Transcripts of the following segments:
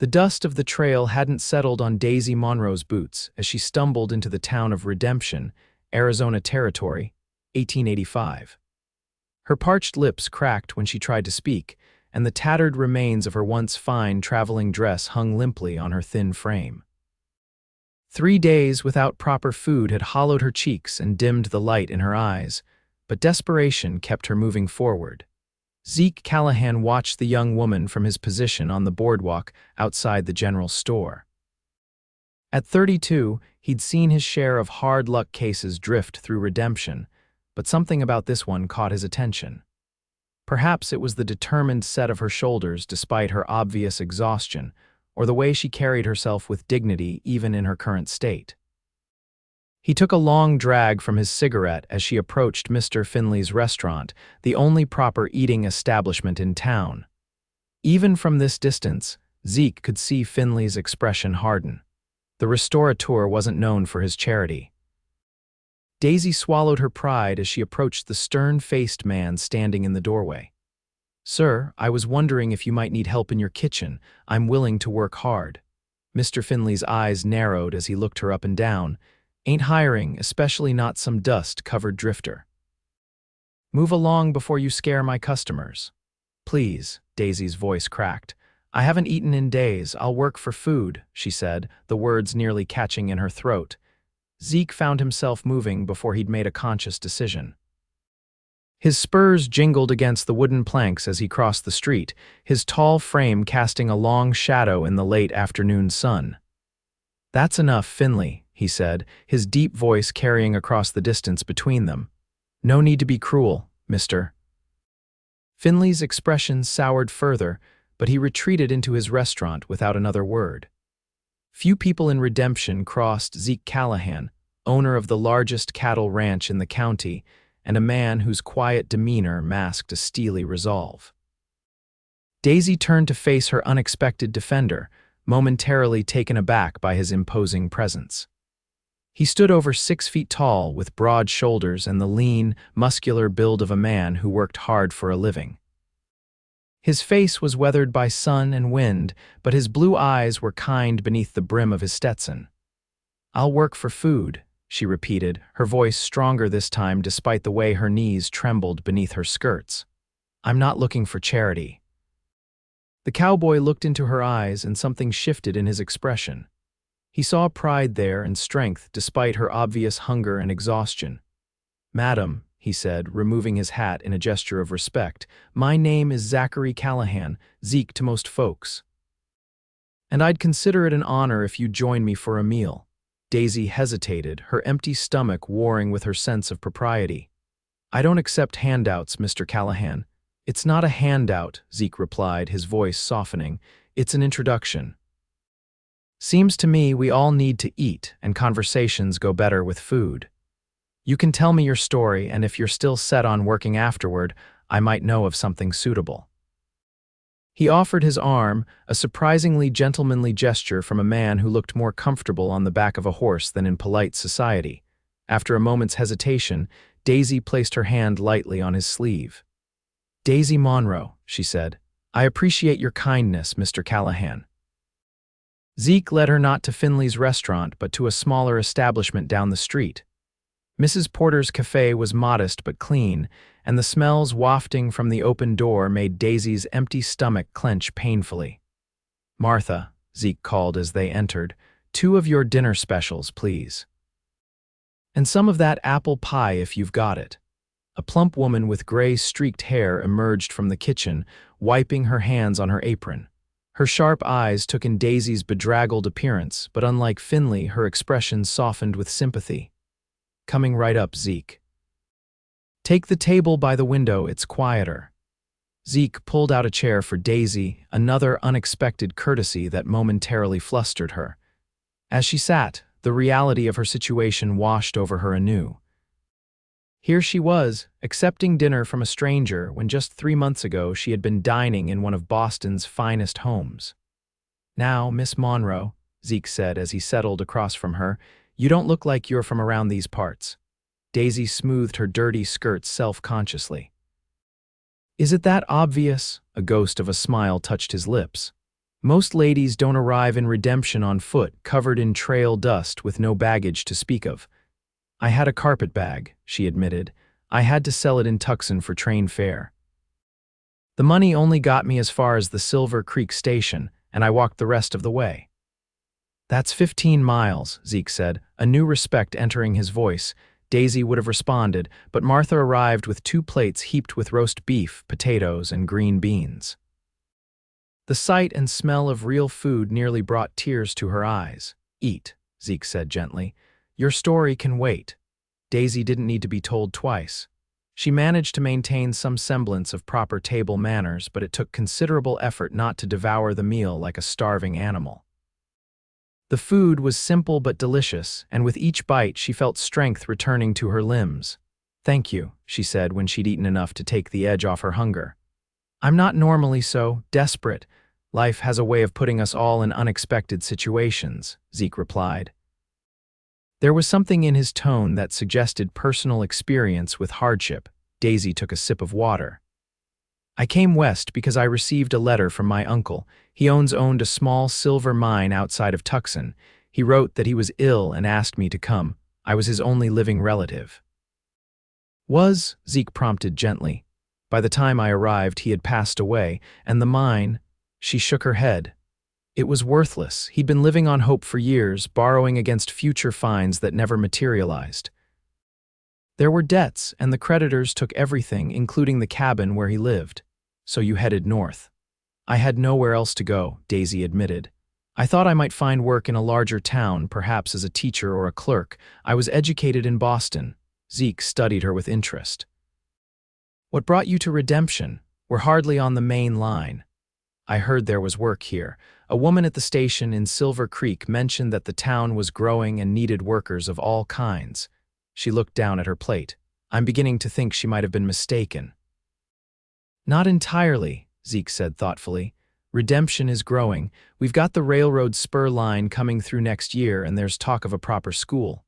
The dust of the trail hadn't settled on Daisy Monroe's boots as she stumbled into the town of Redemption, Arizona Territory, 1885. Her parched lips cracked when she tried to speak, and the tattered remains of her once fine traveling dress hung limply on her thin frame. 3 days without proper food had hollowed her cheeks and dimmed the light in her eyes, but desperation kept her moving forward. Zeke Callahan watched the young woman from his position on the boardwalk outside the general store. At 32, he'd seen his share of hard luck cases drift through Redemption, but something about this one caught his attention. Perhaps it was the determined set of her shoulders despite her obvious exhaustion, or the way she carried herself with dignity even in her current state. He took a long drag from his cigarette as she approached Mr. Finley's restaurant, the only proper eating establishment in town. Even from this distance, Zeke could see Finley's expression harden. The restaurateur wasn't known for his charity. Daisy swallowed her pride as she approached the stern-faced man standing in the doorway. "Sir, I was wondering if you might need help in your kitchen. I'm willing to work hard." Mr. Finley's eyes narrowed as he looked her up and down. "Ain't hiring, especially not some dust-covered drifter." "Move along before you scare my customers." "Please," Daisy's voice cracked. "I haven't eaten in days. I'll work for food," she said, the words nearly catching in her throat. Zeke found himself moving before he'd made a conscious decision. His spurs jingled against the wooden planks as he crossed the street, his tall frame casting a long shadow in the late afternoon sun. "That's enough, Finley," he said, his deep voice carrying across the distance between them. "No need to be cruel, mister." Finley's expression soured further, but he retreated into his restaurant without another word. Few people in Redemption crossed Zeke Callahan, owner of the largest cattle ranch in the county, and a man whose quiet demeanor masked a steely resolve. Daisy turned to face her unexpected defender, momentarily taken aback by his imposing presence. He stood over 6 feet tall, with broad shoulders and the lean, muscular build of a man who worked hard for a living. His face was weathered by sun and wind, but his blue eyes were kind beneath the brim of his Stetson. "I'll work for food," she repeated, her voice stronger this time despite the way her knees trembled beneath her skirts. "I'm not looking for charity." The cowboy looked into her eyes and something shifted in his expression. He saw pride there and strength despite her obvious hunger and exhaustion. "Madam," he said, removing his hat in a gesture of respect, "my name is Zachary Callahan, Zeke to most folks. And I'd consider it an honor if you'd join me for a meal." Daisy hesitated, her empty stomach warring with her sense of propriety. "I don't accept handouts, Mr. Callahan." "It's not a handout," Zeke replied, his voice softening. "It's an introduction. Seems to me we all need to eat, and conversations go better with food. You can tell me your story, and if you're still set on working afterward, I might know of something suitable." He offered his arm, a surprisingly gentlemanly gesture from a man who looked more comfortable on the back of a horse than in polite society. After a moment's hesitation, Daisy placed her hand lightly on his sleeve. "Daisy Monroe," she said. "I appreciate your kindness, Mr. Callahan." Zeke led her not to Finley's restaurant, but to a smaller establishment down the street. Mrs. Porter's cafe was modest but clean, and the smells wafting from the open door made Daisy's empty stomach clench painfully. "Martha," Zeke called as they entered, "2 of your dinner specials, please. And some of that apple pie if you've got it." A plump woman with gray-streaked hair emerged from the kitchen, wiping her hands on her apron. Her sharp eyes took in Daisy's bedraggled appearance, but unlike Finley, her expression softened with sympathy. "Coming right up, Zeke. Take the table by the window, it's quieter." Zeke pulled out a chair for Daisy, another unexpected courtesy that momentarily flustered her. As she sat, the reality of her situation washed over her anew. Here she was, accepting dinner from a stranger when just 3 months ago she had been dining in one of Boston's finest homes. "Now, Miss Monroe," Zeke said as he settled across from her, "you don't look like you're from around these parts." Daisy smoothed her dirty skirts self-consciously. "Is it that obvious?" A ghost of a smile touched his lips. Most ladies don't arrive in redemption on foot, covered in trail dust with no baggage to speak of. I had a carpet bag, she admitted. I had to sell it in Tucson for train fare. The money only got me as far as the Silver Creek station, and I walked the rest of the way. That's 15 miles, Zeke said, a new respect entering his voice. Daisy would have responded, but Martha arrived with 2 plates heaped with roast beef, potatoes, and green beans. The sight and smell of real food nearly brought tears to her eyes. Eat, Zeke said gently. Your story can wait. Daisy didn't need to be told twice. She managed to maintain some semblance of proper table manners, but it took considerable effort not to devour the meal like a starving animal. The food was simple but delicious, and with each bite she felt strength returning to her limbs. Thank you, she said when she'd eaten enough to take the edge off her hunger. I'm not normally so desperate. Life has a way of putting us all in unexpected situations, Zeke replied. There was something in his tone that suggested personal experience with hardship. Daisy took a sip of water. I came west because I received a letter from my uncle. He owned a small silver mine outside of Tucson. He wrote that he was ill and asked me to come. I was his only living relative. Zeke prompted gently. By the time I arrived, he had passed away, and the mine, she shook her head. It was worthless. He'd been living on hope for years, borrowing against future fines that never materialized. There were debts, and the creditors took everything, including the cabin where he lived. So you headed north. I had nowhere else to go, Daisy admitted. I thought I might find work in a larger town, perhaps as a teacher or a clerk. I was educated in Boston. Zeke studied her with interest. What brought you to redemption? We're hardly on the main line. I heard there was work here. A woman at the station in Silver Creek mentioned that the town was growing and needed workers of all kinds. She looked down at her plate. I'm beginning to think she might have been mistaken. Not entirely, Zeke said thoughtfully. Redemption is growing. We've got the railroad spur line coming through next year, and there's talk of a proper school.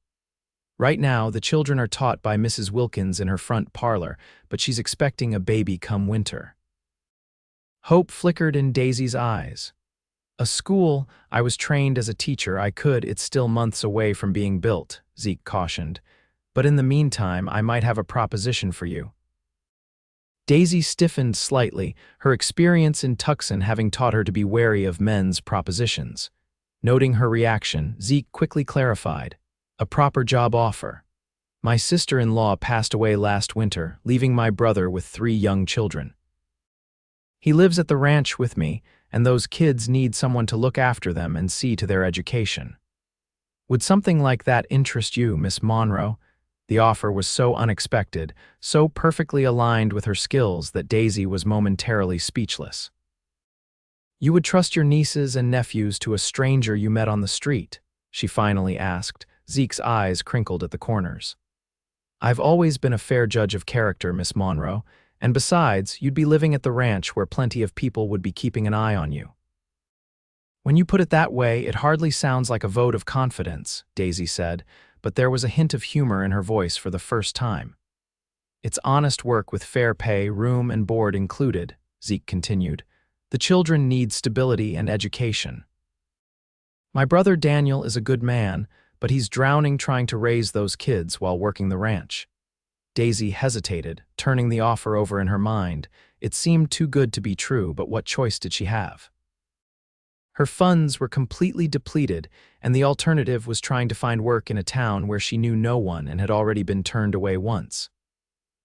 Right now, the children are taught by Mrs. Wilkins in her front parlor, but she's expecting a baby come winter. Hope flickered in Daisy's eyes. A school? I was trained as a teacher. It's still months away from being built, Zeke cautioned. But in the meantime, I might have a proposition for you. Daisy stiffened slightly, her experience in Tucson having taught her to be wary of men's propositions. Noting her reaction, Zeke quickly clarified. A proper job offer. My sister-in-law passed away last winter, leaving my brother with 3 young children. He lives at the ranch with me, and those kids need someone to look after them and see to their education. Would something like that interest you, Miss Monroe? The offer was so unexpected, so perfectly aligned with her skills that Daisy was momentarily speechless. You would trust your nieces and nephews to a stranger you met on the street? She finally asked. Zeke's eyes crinkled at the corners. I've always been a fair judge of character, Miss Monroe, and besides, you'd be living at the ranch where plenty of people would be keeping an eye on you. When you put it that way, it hardly sounds like a vote of confidence, Daisy said, but there was a hint of humor in her voice for the first time. It's honest work with fair pay, room and board included, Zeke continued. The children need stability and education. My brother Daniel is a good man, but he's drowning trying to raise those kids while working the ranch. Daisy hesitated, turning the offer over in her mind. It seemed too good to be true, but what choice did she have? Her funds were completely depleted, and the alternative was trying to find work in a town where she knew no one and had already been turned away once.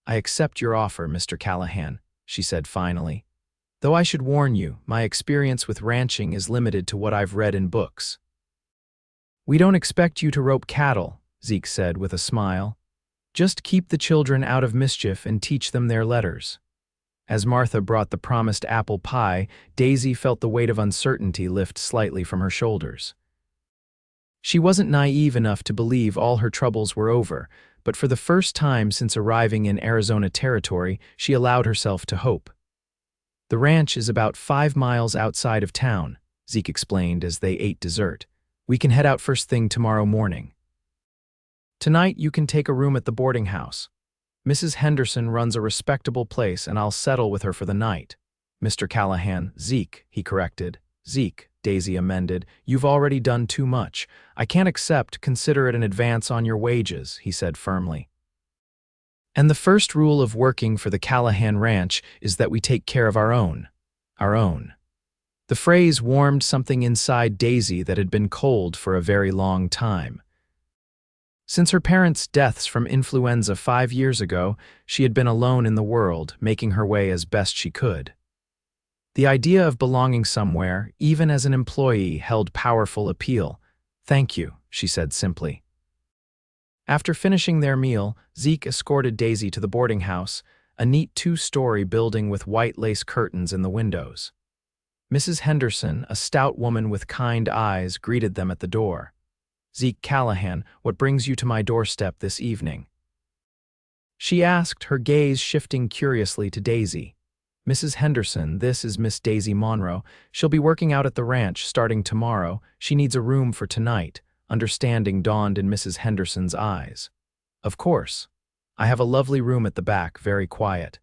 I accept your offer, Mr. Callahan, she said finally. Though I should warn you, my experience with ranching is limited to what I've read in books. We don't expect you to rope cattle, Zeke said with a smile. Just keep the children out of mischief and teach them their letters. As Martha brought the promised apple pie, Daisy felt the weight of uncertainty lift slightly from her shoulders. She wasn't naive enough to believe all her troubles were over, but for the first time since arriving in Arizona territory, she allowed herself to hope. The ranch is about 5 miles outside of town, Zeke explained as they ate dessert. We can head out first thing tomorrow morning. Tonight you can take a room at the boarding house. Mrs. Henderson runs a respectable place and I'll settle with her for the night. Mr. Callahan, Zeke, he corrected. Zeke, Daisy amended. You've already done too much. I can't accept, consider it an advance on your wages, he said firmly. And the first rule of working for the Callahan Ranch is that we take care of our own. Our own. The phrase warmed something inside Daisy that had been cold for a very long time. Since her parents' deaths from influenza 5 years ago, she had been alone in the world, making her way as best she could. The idea of belonging somewhere, even as an employee, held powerful appeal. Thank you, she said simply. After finishing their meal, Zeke escorted Daisy to the boarding house, a neat 2-story building with white lace curtains in the windows. Mrs. Henderson, a stout woman with kind eyes, greeted them at the door. Zeke Callahan, what brings you to my doorstep this evening? She asked, her gaze shifting curiously to Daisy. Mrs. Henderson, this is Miss Daisy Monroe. She'll be working out at the ranch starting tomorrow. She needs a room for tonight. Understanding dawned in Mrs. Henderson's eyes. Of course. I have a lovely room at the back, very quiet.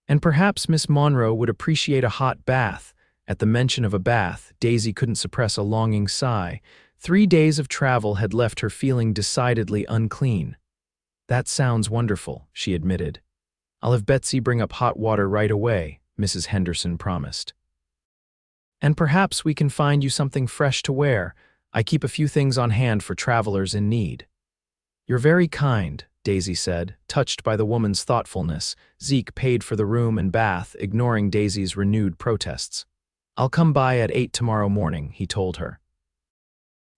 And perhaps Miss Monroe would appreciate a hot bath. At the mention of a bath, Daisy couldn't suppress a longing sigh. 3 days of travel had left her feeling decidedly unclean. That sounds wonderful, she admitted. I'll have Betsy bring up hot water right away, Mrs. Henderson promised. And perhaps we can find you something fresh to wear. I keep a few things on hand for travelers in need. You're very kind, Daisy said, touched by the woman's thoughtfulness. Zeke paid for the room and bath, ignoring Daisy's renewed protests. I'll come by at 8 tomorrow morning, he told her.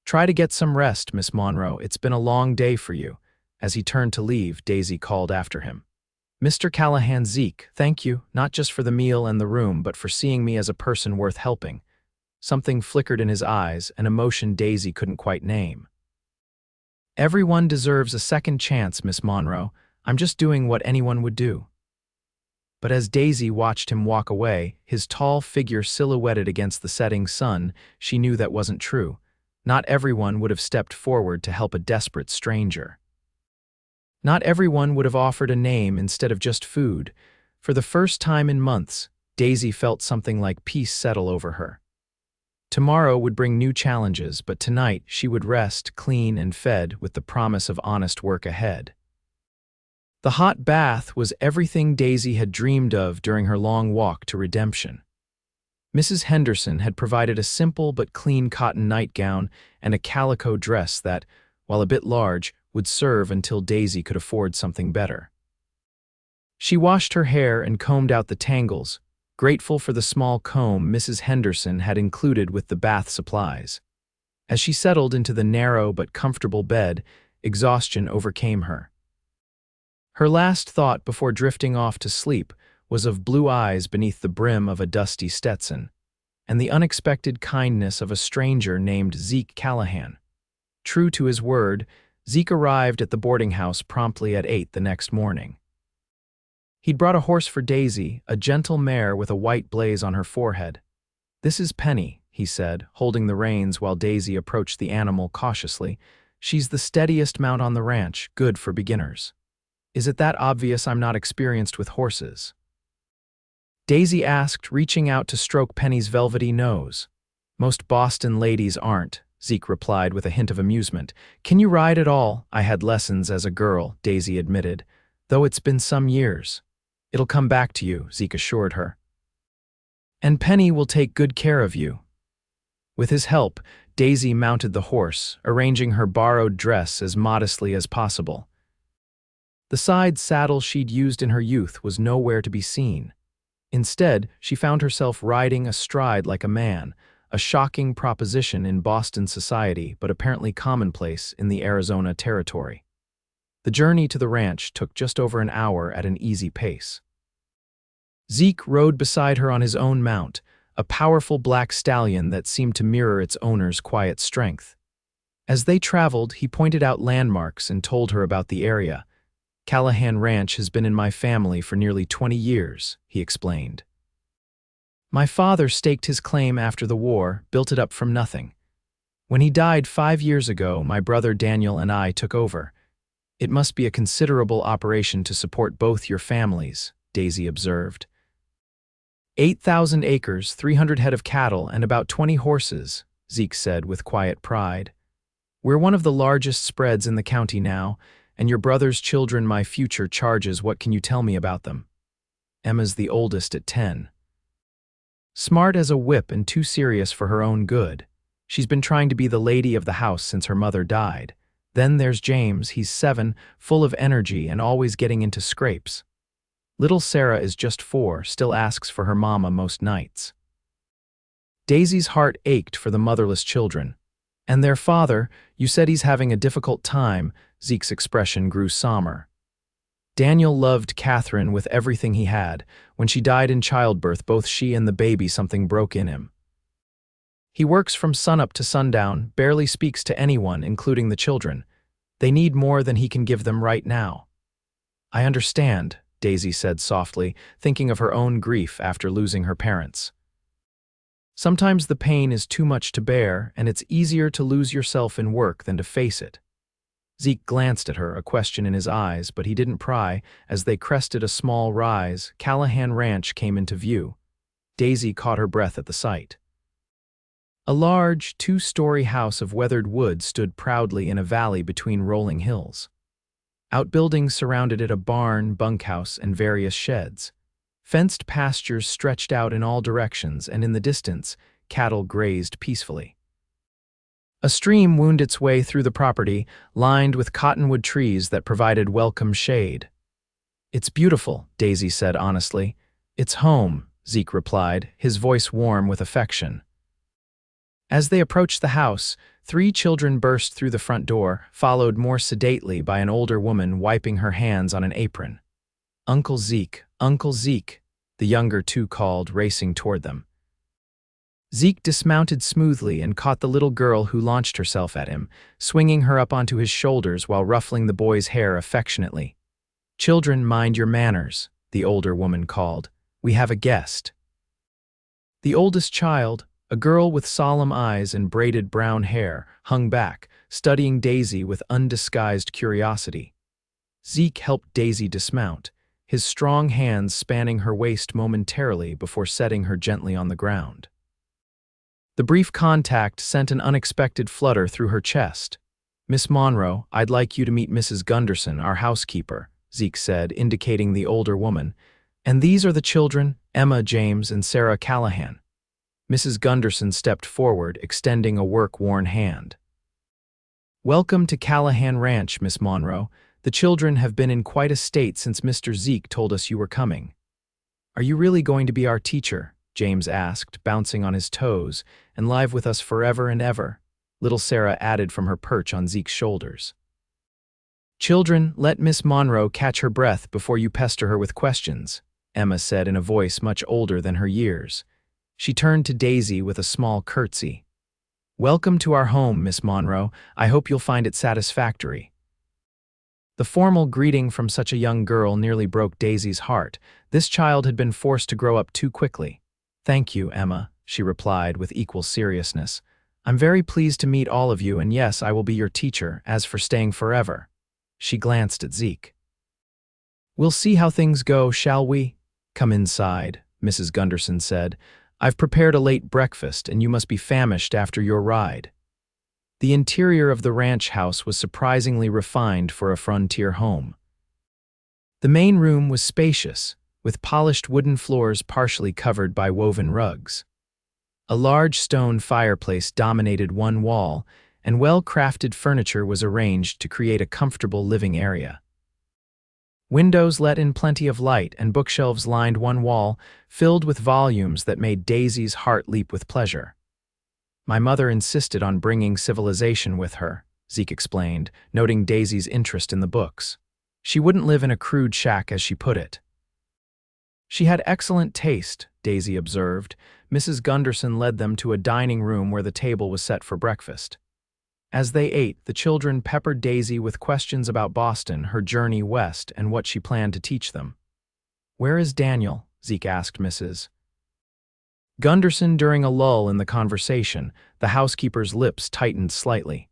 Try to get some rest, Miss Monroe. It's been a long day for you. As he turned to leave, Daisy called after him. Mr. Callahan, Zeke, thank you, not just for the meal and the room, but for seeing me as a person worth helping. Something flickered in his eyes, an emotion Daisy couldn't quite name. Everyone deserves a second chance, Miss Monroe. I'm just doing what anyone would do. But as Daisy watched him walk away, his tall figure silhouetted against the setting sun, she knew that wasn't true. Not everyone would have stepped forward to help a desperate stranger. Not everyone would have offered a name instead of just food. For the first time in months, Daisy felt something like peace settle over her. Tomorrow would bring new challenges, but tonight she would rest, clean and fed, with the promise of honest work ahead. The hot bath was everything Daisy had dreamed of during her long walk to redemption. Mrs. Henderson had provided a simple but clean cotton nightgown and a calico dress that, while a bit large, would serve until Daisy could afford something better. She washed her hair and combed out the tangles, grateful for the small comb Mrs. Henderson had included with the bath supplies. As she settled into the narrow but comfortable bed, exhaustion overcame her. Her last thought before drifting off to sleep was of blue eyes beneath the brim of a dusty Stetson, and the unexpected kindness of a stranger named Zeke Callahan. True to his word, Zeke arrived at the boarding house promptly at 8 the next morning. He'd brought a horse for Daisy, a gentle mare with a white blaze on her forehead. "This is Penny," he said, holding the reins while Daisy approached the animal cautiously. "She's the steadiest mount on the ranch, good for beginners. Is it that obvious I'm not experienced with horses?" Daisy asked, reaching out to stroke Penny's velvety nose. "Most Boston ladies aren't," Zeke replied with a hint of amusement. "Can you ride at all?" "I had lessons as a girl," Daisy admitted, "though it's been some years." "It'll come back to you," Zeke assured her. "And Penny will take good care of you." With his help, Daisy mounted the horse, arranging her borrowed dress as modestly as possible. The side saddle she'd used in her youth was nowhere to be seen. Instead, she found herself riding astride like a man, a shocking proposition in Boston society but apparently commonplace in the Arizona territory. The journey to the ranch took just over an hour at an easy pace. Zeke rode beside her on his own mount, a powerful black stallion that seemed to mirror its owner's quiet strength. As they traveled, he pointed out landmarks and told her about the area. "Callahan Ranch has been in my family for nearly 20 years, he explained. "My father staked his claim after the war, built it up from nothing. When he died 5 years ago, my brother Daniel and I took over. It must be a considerable operation to support both your families," Daisy observed. 8,000 acres, 300 head of cattle, and about 20 horses, Zeke said with quiet pride. We're one of the largest spreads in the county now, and your brother's children my future charges. What can you tell me about them? Emma's the oldest at 10. Smart as a whip and too serious for her own good. She's been trying to be the lady of the house since her mother died. Then there's James, he's 7, full of energy and always getting into scrapes. Little Sarah is just 4, still asks for her mama most nights. Daisy's heart ached for the motherless children. And their father, you said he's having a difficult time, Zeke's expression grew somber. Daniel loved Catherine with everything he had. When she died in childbirth, both she and the baby, something broke in him. He works from sunup to sundown, barely speaks to anyone, including the children. They need more than he can give them right now. I understand, Daisy said softly, thinking of her own grief after losing her parents. Sometimes the pain is too much to bear, and it's easier to lose yourself in work than to face it. Zeke glanced at her, a question in his eyes, but he didn't pry. As they crested a small rise, Callahan Ranch came into view. Daisy caught her breath at the sight. A large, 2-story house of weathered wood stood proudly in a valley between rolling hills. Outbuildings surrounded it, a barn, bunkhouse, and various sheds. Fenced pastures stretched out in all directions, and in the distance, cattle grazed peacefully. A stream wound its way through the property, lined with cottonwood trees that provided welcome shade. It's beautiful, Daisy said honestly. It's home, Zeke replied, his voice warm with affection. As they approached the house, 3 children burst through the front door, followed more sedately by an older woman wiping her hands on an apron. Uncle Zeke, the younger 2 called, racing toward them. Zeke dismounted smoothly and caught the little girl who launched herself at him, swinging her up onto his shoulders while ruffling the boy's hair affectionately. Children, mind your manners, the older woman called. We have a guest. The oldest child, a girl with solemn eyes and braided brown hair, hung back, studying Daisy with undisguised curiosity. Zeke helped Daisy dismount, his strong hands spanning her waist momentarily before setting her gently on the ground. The brief contact sent an unexpected flutter through her chest. Miss Monroe, I'd like you to meet Mrs. Gunderson, our housekeeper, Zeke said, indicating the older woman. And these are the children, Emma, James, and Sarah Callahan. Mrs. Gunderson stepped forward, extending a work-worn hand. Welcome to Callahan Ranch, Miss Monroe. The children have been in quite a state since Mr. Zeke told us you were coming. Are you really going to be our teacher? James asked, bouncing on his toes, and live with us forever and ever, little Sarah added from her perch on Zeke's shoulders. Children, let Miss Monroe catch her breath before you pester her with questions, Emma said in a voice much older than her years. She turned to Daisy with a small curtsy. Welcome to our home, Miss Monroe. I hope you'll find it satisfactory. The formal greeting from such a young girl nearly broke Daisy's heart. This child had been forced to grow up too quickly. Thank you, Emma, she replied with equal seriousness. I'm very pleased to meet all of you, and yes, I will be your teacher. As for staying forever. She glanced at Zeke. We'll see how things go, shall we? Come inside, Mrs. Gunderson said. I've prepared a late breakfast, and you must be famished after your ride. The interior of the ranch house was surprisingly refined for a frontier home. The main room was spacious, with polished wooden floors partially covered by woven rugs. A large stone fireplace dominated one wall, and well-crafted furniture was arranged to create a comfortable living area. Windows let in plenty of light, and bookshelves lined one wall, filled with volumes that made Daisy's heart leap with pleasure. My mother insisted on bringing civilization with her, Zeke explained, noting Daisy's interest in the books. She wouldn't live in a crude shack, as she put it. She had excellent taste, Daisy observed. Mrs. Gunderson led them to a dining room where the table was set for breakfast. As they ate, the children peppered Daisy with questions about Boston, her journey west, and what she planned to teach them. Where is Daniel? Zeke asked Mrs. Gunderson. During a lull in the conversation, the housekeeper's lips tightened slightly.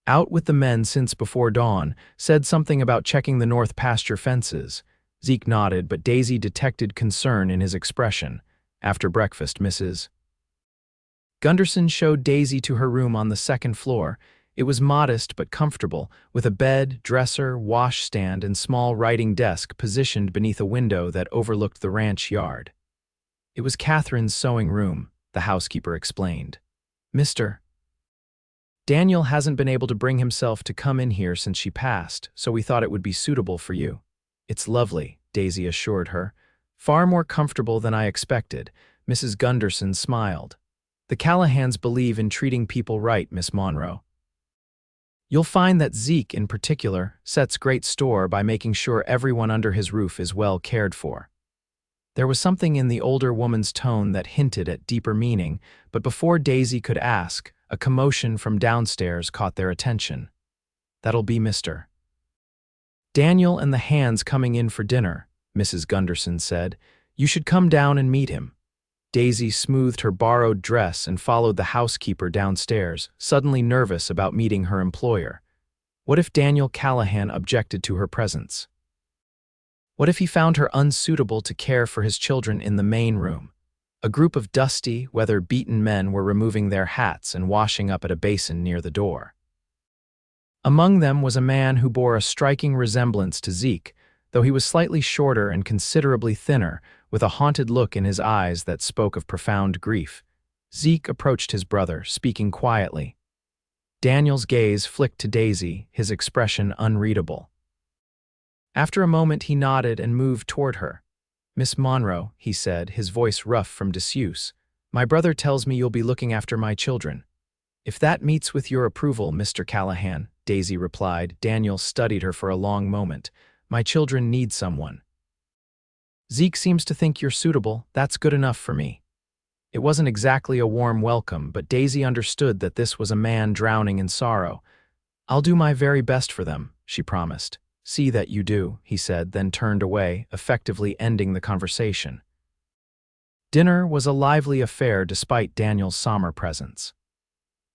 Out with the men since before dawn, said something about checking the north pasture fences. Zeke nodded, but Daisy detected concern in his expression. After breakfast, Mrs. Gunderson showed Daisy to her room on the second floor. It was modest but comfortable, with a bed, dresser, washstand, and small writing desk positioned beneath a window that overlooked the ranch yard. It was Catherine's sewing room, the housekeeper explained. Mr. Daniel hasn't been able to bring himself to come in here since she passed, so we thought it would be suitable for you. It's lovely, Daisy assured her. Far more comfortable than I expected. Mrs. Gunderson smiled. The Callahans believe in treating people right, Miss Monroe. You'll find that Zeke, in particular, sets great store by making sure everyone under his roof is well cared for. There was something in the older woman's tone that hinted at deeper meaning, but before Daisy could ask, a commotion from downstairs caught their attention. That'll be Mr. Daniel and the Hands coming in for dinner, Mrs. Gunderson said. You should come down and meet him. Daisy smoothed her borrowed dress and followed the housekeeper downstairs, suddenly nervous about meeting her employer. What if Daniel Callahan objected to her presence? What if he found her unsuitable to care for his children in the main room? A group of dusty, weather-beaten men were removing their hats and washing up at a basin near the door. Among them was a man who bore a striking resemblance to Zeke, though he was slightly shorter and considerably thinner, with a haunted look in his eyes that spoke of profound grief. Zeke approached his brother, speaking quietly. Daniel's gaze flicked to Daisy, his expression unreadable. After a moment he nodded and moved toward her. Miss Monroe, he said, his voice rough from disuse, my brother tells me you'll be looking after my children. If that meets with your approval, Mr. Callahan, Daisy replied. Daniel studied her for a long moment. My children need someone. Zeke seems to think you're suitable. That's good enough for me. It wasn't exactly a warm welcome, but Daisy understood that this was a man drowning in sorrow. I'll do my very best for them, she promised. See that you do, he said, then turned away, effectively ending the conversation. Dinner was a lively affair despite Daniel's somber presence.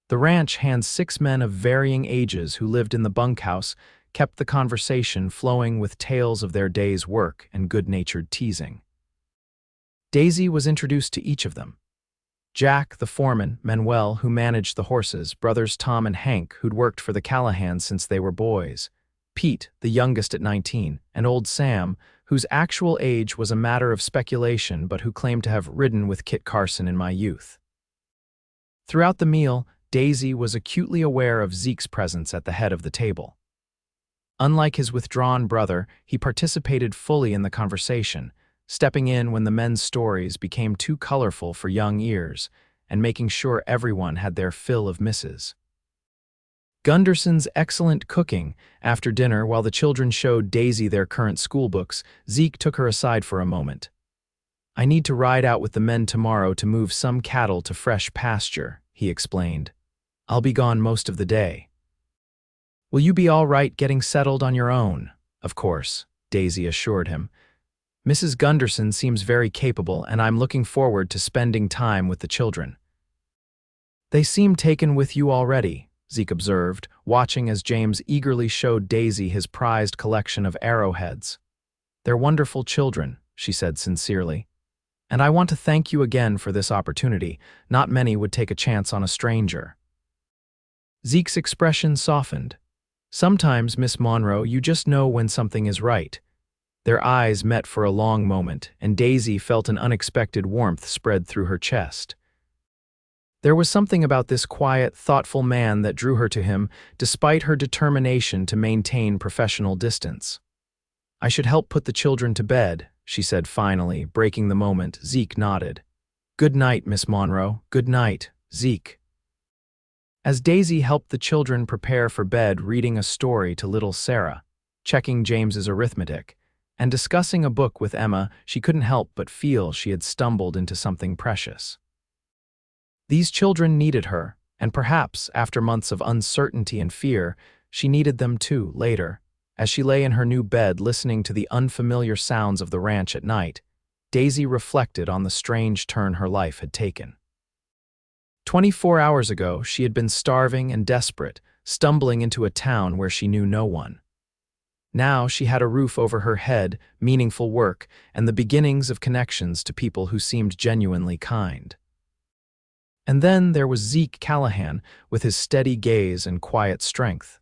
The ranch Hand's 6 men of varying ages who lived in the bunkhouse kept the conversation flowing with tales of their day's work and good-natured teasing. Daisy was introduced to each of them. Jack, the foreman, Manuel, who managed the horses, brothers Tom and Hank, who'd worked for the Callahans since they were boys, Pete, the youngest at 19, and old Sam, whose actual age was a matter of speculation but who claimed to have ridden with Kit Carson in my youth. Throughout the meal, Daisy was acutely aware of Zeke's presence at the head of the table. Unlike his withdrawn brother, he participated fully in the conversation, stepping in when the men's stories became too colorful for young ears, and making sure everyone had their fill of Mrs. Gunderson's excellent cooking. After dinner, while the children showed Daisy their current schoolbooks, Zeke took her aside for a moment. I need to ride out with the men tomorrow to move some cattle to fresh pasture, he explained. I'll be gone most of the day. Will you be all right getting settled on your own? Of course, Daisy assured him. Mrs. Gunderson seems very capable, and I'm looking forward to spending time with the children. They seem taken with you already, Zeke observed, watching as James eagerly showed Daisy his prized collection of arrowheads. They're wonderful children, she said sincerely. And I want to thank you again for this opportunity. Not many would take a chance on a stranger. Zeke's expression softened. Sometimes, Miss Monroe, you just know when something is right. Their eyes met for a long moment, and Daisy felt an unexpected warmth spread through her chest. There was something about this quiet, thoughtful man that drew her to him, despite her determination to maintain professional distance. I should help put the children to bed, she said finally, breaking the moment. Zeke nodded. Good night, Miss Monroe. Good night, Zeke. As Daisy helped the children prepare for bed, reading a story to little Sarah, checking James's arithmetic, and discussing a book with Emma, she couldn't help but feel she had stumbled into something precious. These children needed her, and perhaps, after months of uncertainty and fear, she needed them too later. As she lay in her new bed listening to the unfamiliar sounds of the ranch at night, Daisy reflected on the strange turn her life had taken. 24 hours ago, she had been starving and desperate, stumbling into a town where she knew no one. Now she had a roof over her head, meaningful work, and the beginnings of connections to people who seemed genuinely kind. And then there was Zeke Callahan, with his steady gaze and quiet strength.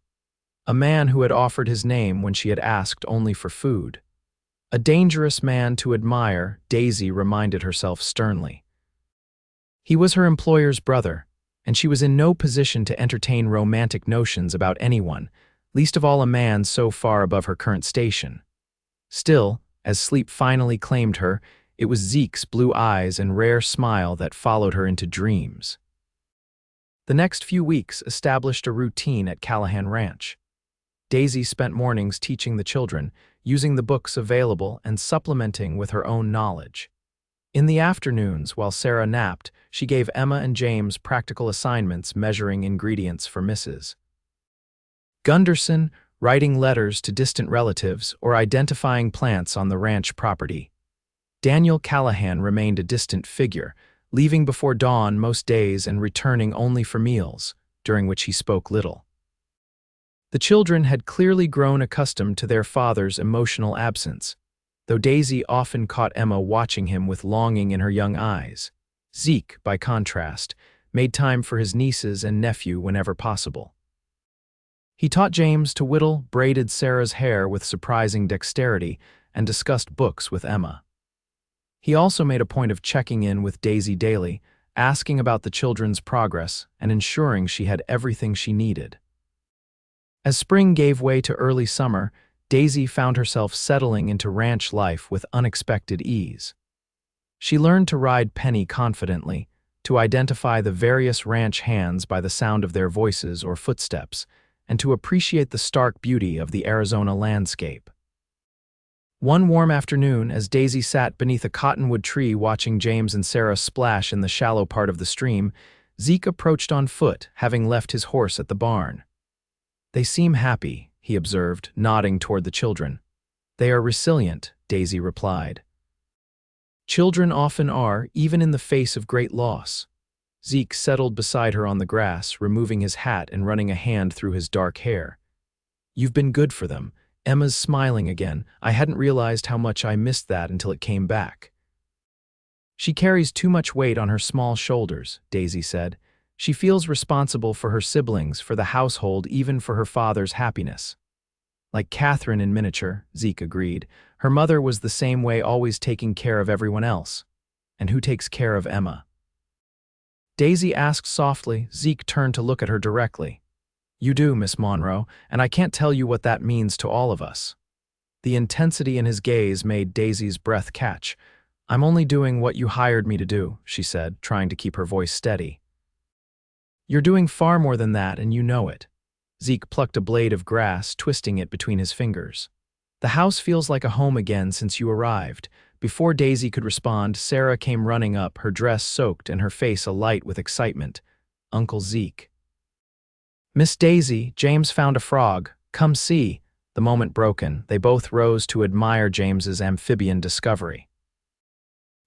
A man who had offered his name when she had asked only for food. A dangerous man to admire, Daisy reminded herself sternly. He was her employer's brother, and she was in no position to entertain romantic notions about anyone, least of all a man so far above her current station. Still, as sleep finally claimed her, it was Zeke's blue eyes and rare smile that followed her into dreams. The next few weeks established a routine at Callahan Ranch. Daisy spent mornings teaching the children, using the books available and supplementing with her own knowledge. In the afternoons, while Sarah napped, she gave Emma and James practical assignments measuring ingredients for Mrs. Gunderson, writing letters to distant relatives, or identifying plants on the ranch property. Daniel Callahan remained a distant figure, leaving before dawn most days and returning only for meals, during which he spoke little. The children had clearly grown accustomed to their father's emotional absence, though Daisy often caught Emma watching him with longing in her young eyes. Zeke, by contrast, made time for his nieces and nephew whenever possible. He taught James to whittle, braided Sarah's hair with surprising dexterity, and discussed books with Emma. He also made a point of checking in with Daisy daily, asking about the children's progress and ensuring she had everything she needed. As spring gave way to early summer, Daisy found herself settling into ranch life with unexpected ease. She learned to ride Penny confidently, to identify the various ranch hands by the sound of their voices or footsteps, and to appreciate the stark beauty of the Arizona landscape. One warm afternoon, as Daisy sat beneath a cottonwood tree watching James and Sarah splash in the shallow part of the stream, Zeke approached on foot, having left his horse at the barn. "They seem happy," he observed, nodding toward the children. "They are resilient," Daisy replied. "Children often are, even in the face of great loss." Zeke settled beside her on the grass, removing his hat and running a hand through his dark hair. "You've been good for them." Emma's smiling again. "I hadn't realized how much I missed that until it came back." "She carries too much weight on her small shoulders," Daisy said. "She feels responsible for her siblings, for the household, even for her father's happiness." "Like Catherine in miniature," Zeke agreed. "Her mother was the same way, always taking care of everyone else." "And who takes care of Emma?" Daisy asked softly. Zeke turned to look at her directly. "You do, Miss Monroe, and I can't tell you what that means to all of us." The intensity in his gaze made Daisy's breath catch. "I'm only doing what you hired me to do," she said, trying to keep her voice steady. "You're doing far more than that, and you know it." Zeke plucked a blade of grass, twisting it between his fingers. "The house feels like a home again since you arrived." Before Daisy could respond, Sarah came running up, her dress soaked and her face alight with excitement. "Uncle Zeke." "Miss Daisy, James found a frog. Come see." The moment broken, they both rose to admire James's amphibian discovery.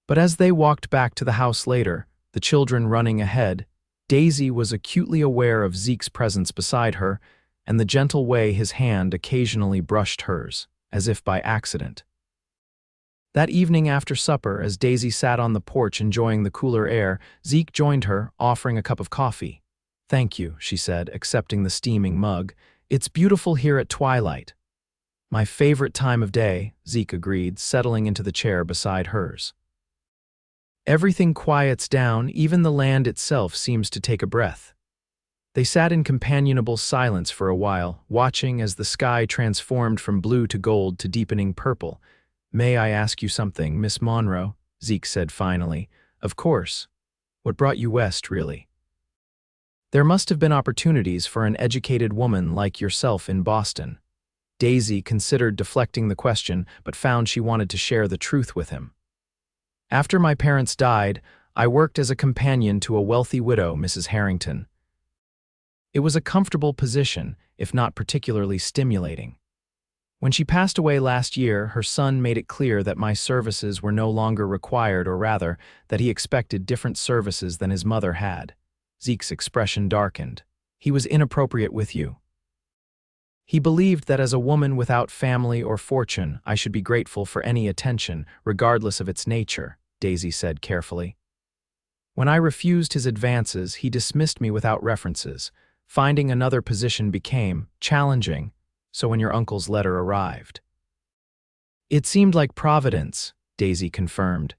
But as they walked back to the house later, the children running ahead, Daisy was acutely aware of Zeke's presence beside her and the gentle way his hand occasionally brushed hers, as if by accident. That evening after supper, as Daisy sat on the porch enjoying the cooler air, Zeke joined her, offering a cup of coffee. "Thank you," she said, accepting the steaming mug. "It's beautiful here at twilight." "My favorite time of day," Zeke agreed, settling into the chair beside hers. "Everything quiets down, even the land itself seems to take a breath." They sat in companionable silence for a while, watching as the sky transformed from blue to gold to deepening purple. "May I ask you something, Miss Monroe?" Zeke said finally. "Of course. What brought you west, really?" "There must have been opportunities for an educated woman like yourself in Boston." Daisy considered deflecting the question, but found she wanted to share the truth with him. "After my parents died, I worked as a companion to a wealthy widow, Mrs. Harrington. It was a comfortable position, if not particularly stimulating. When she passed away last year, her son made it clear that my services were no longer required, or rather, that he expected different services than his mother had." Zeke's expression darkened. "He was inappropriate with you." He believed that as a woman without family or fortune, I should be grateful for any attention, regardless of its nature, Daisy said carefully. When I refused his advances, he dismissed me without references. Finding another position became challenging, so when your uncle's letter arrived. It seemed like providence, Daisy confirmed.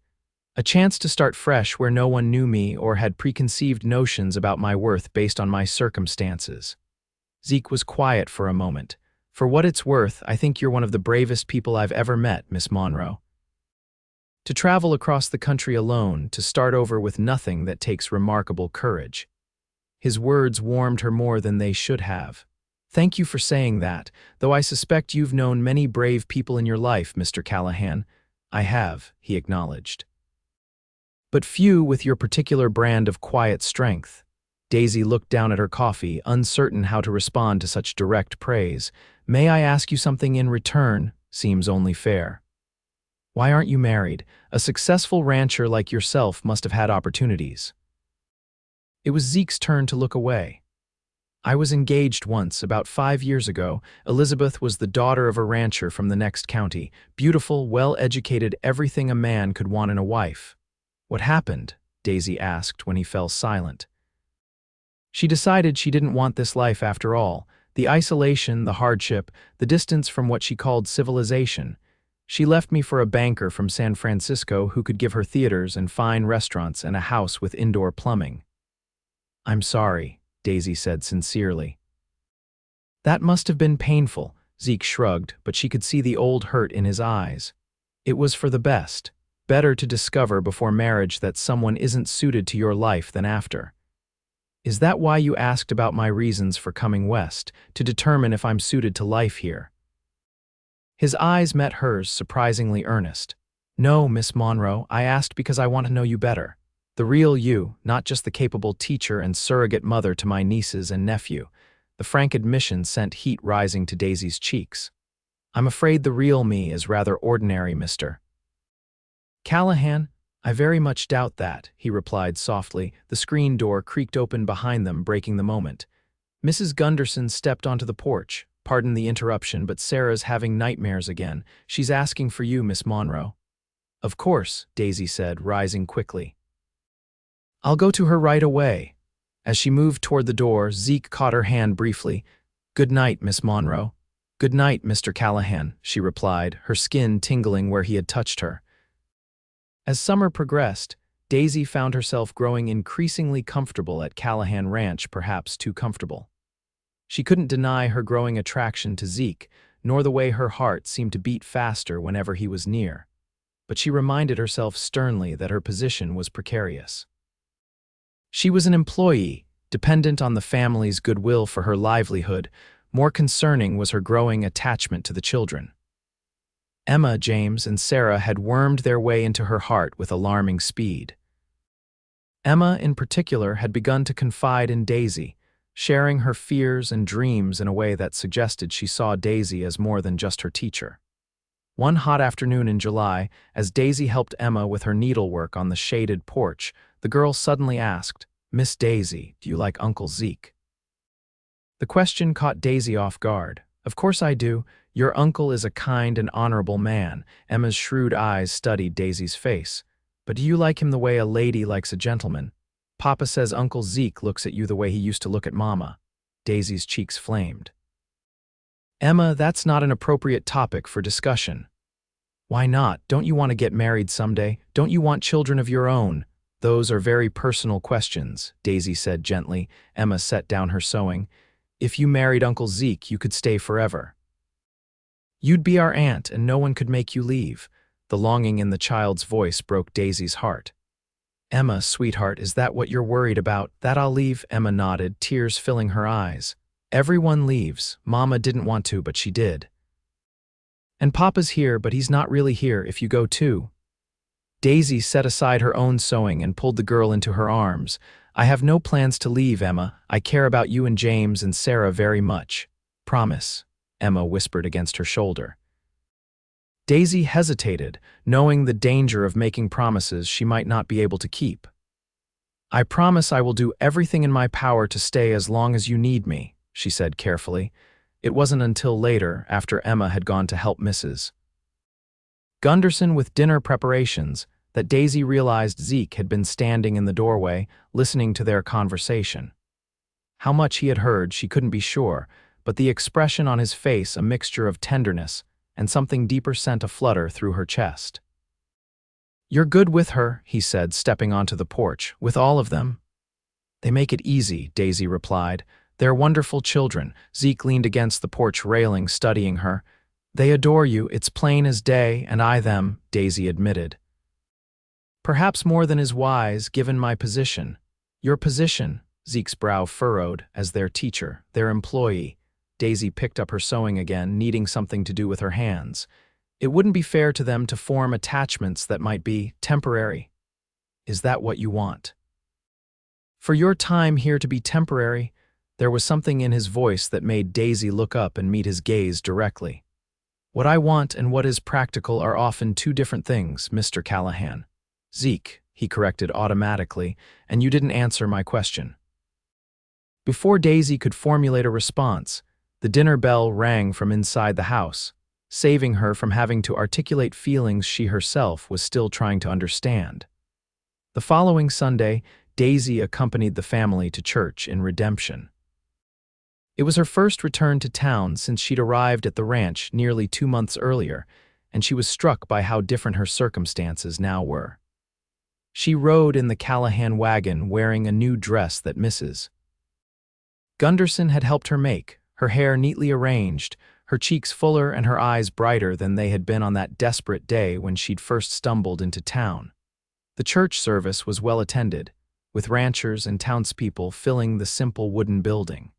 A chance to start fresh where no one knew me or had preconceived notions about my worth based on my circumstances. Zeke was quiet for a moment. For what it's worth, I think you're one of the bravest people I've ever met, Miss Monroe. To travel across the country alone, to start over with nothing, that takes remarkable courage. His words warmed her more than they should have. Thank you for saying that, though I suspect you've known many brave people in your life, Mr. Callahan. I have, he acknowledged. But few with your particular brand of quiet strength. Daisy looked down at her coffee, uncertain how to respond to such direct praise. May I ask you something in return? Seems only fair. Why aren't you married? A successful rancher like yourself must have had opportunities. It was Zeke's turn to look away. I was engaged once, about 5 years ago. Elizabeth was the daughter of a rancher from the next county, beautiful, well-educated, everything a man could want in a wife. What happened? Daisy asked when he fell silent. She decided she didn't want this life after all. The isolation, the hardship, the distance from what she called civilization. She left me for a banker from San Francisco who could give her theaters and fine restaurants and a house with indoor plumbing. I'm sorry, Daisy said sincerely. That must have been painful, Zeke shrugged, but she could see the old hurt in his eyes. It was for the best. Better to discover before marriage that someone isn't suited to your life than after. Is that why you asked about my reasons for coming west, to determine if I'm suited to life here? His eyes met hers, surprisingly earnest. No, Miss Monroe, I asked because I want to know you better. The real you, not just the capable teacher and surrogate mother to my nieces and nephew. The frank admission sent heat rising to Daisy's cheeks. I'm afraid the real me is rather ordinary, Mr. Callahan, I very much doubt that, he replied softly. The screen door creaked open behind them, breaking the moment. Mrs. Gunderson stepped onto the porch. Pardon the interruption, but Sarah's having nightmares again. She's asking for you, Miss Monroe. Of course, Daisy said, rising quickly. I'll go to her right away. As she moved toward the door, Zeke caught her hand briefly. Good night, Miss Monroe. Good night, Mr. Callahan, she replied, her skin tingling where he had touched her. As summer progressed, Daisy found herself growing increasingly comfortable at Callahan Ranch, perhaps too comfortable. She couldn't deny her growing attraction to Zeke, nor the way her heart seemed to beat faster whenever he was near. But she reminded herself sternly that her position was precarious. She was an employee, dependent on the family's goodwill for her livelihood. More concerning was her growing attachment to the children. Emma, James, and Sarah had wormed their way into her heart with alarming speed. Emma, in particular, had begun to confide in Daisy, sharing her fears and dreams in a way that suggested she saw Daisy as more than just her teacher. One hot afternoon in July, as Daisy helped Emma with her needlework on the shaded porch, the girl suddenly asked, Miss Daisy, do you like Uncle Zeke? The question caught Daisy off guard. Of course I do. Your uncle is a kind and honorable man. Emma's shrewd eyes studied Daisy's face. But do you like him the way a lady likes a gentleman? Papa says Uncle Zeke looks at you the way he used to look at Mama. Daisy's cheeks flamed. Emma, that's not an appropriate topic for discussion. Why not? Don't you want to get married someday? Don't you want children of your own? Those are very personal questions, Daisy said gently. Emma set down her sewing. If you married Uncle Zeke, you could stay forever. You'd be our aunt, and no one could make you leave. The longing in the child's voice broke Daisy's heart. Emma, sweetheart, is that what you're worried about? That I'll leave? Emma nodded, tears filling her eyes. Everyone leaves. Mama didn't want to, but she did. And Papa's here, but he's not really here if you go too. Daisy set aside her own sewing and pulled the girl into her arms. I have no plans to leave, Emma. I care about you and James and Sarah very much. Promise, Emma whispered against her shoulder. Daisy hesitated, knowing the danger of making promises she might not be able to keep. I promise I will do everything in my power to stay as long as you need me, she said carefully. It wasn't until later, after Emma had gone to help Mrs. Gunderson with dinner preparations, that Daisy realized Zeke had been standing in the doorway, listening to their conversation. How much he had heard, she couldn't be sure, but the expression on his face a mixture of tenderness and something deeper sent a flutter through her chest. "You're good with her," he said, stepping onto the porch. "With all of them?" "They make it easy," Daisy replied. "They're wonderful children." Zeke leaned against the porch railing, studying her. "They adore you, it's plain as day, and I them," Daisy admitted. "Perhaps more than is wise, given my position." "Your position?" Zeke's brow furrowed. "As their teacher, their employee." Daisy picked up her sewing again, needing something to do with her hands. "It wouldn't be fair to them to form attachments that might be temporary." "Is that what you want?" "For your time here to be temporary?" There was something in his voice that made Daisy look up and meet his gaze directly. "What I want and what is practical are often two different things, Mr. Callahan." "Zeke," he corrected automatically, "and you didn't answer my question." Before Daisy could formulate a response, the dinner bell rang from inside the house, saving her from having to articulate feelings she herself was still trying to understand. The following Sunday, Daisy accompanied the family to church in Redemption. It was her first return to town since she'd arrived at the ranch nearly 2 months earlier, and she was struck by how different her circumstances now were. She rode in the Callahan wagon wearing a new dress that Mrs. Gunderson had helped her make, her hair neatly arranged, her cheeks fuller and her eyes brighter than they had been on that desperate day when she'd first stumbled into town. The church service was well attended, with ranchers and townspeople filling the simple wooden building.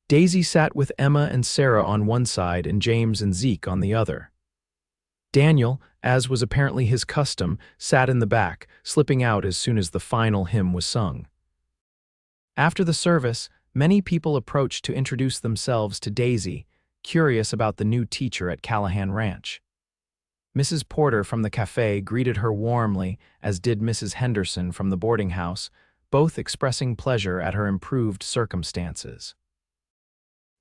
Daisy sat with Emma and Sarah on one side and James and Zeke on the other. Daniel, as was apparently his custom, sat in the back, slipping out as soon as the final hymn was sung. After the service, many people approached to introduce themselves to Daisy, curious about the new teacher at Callahan Ranch. Mrs. Porter from the cafe greeted her warmly, as did Mrs. Henderson from the boarding house, both expressing pleasure at her improved circumstances.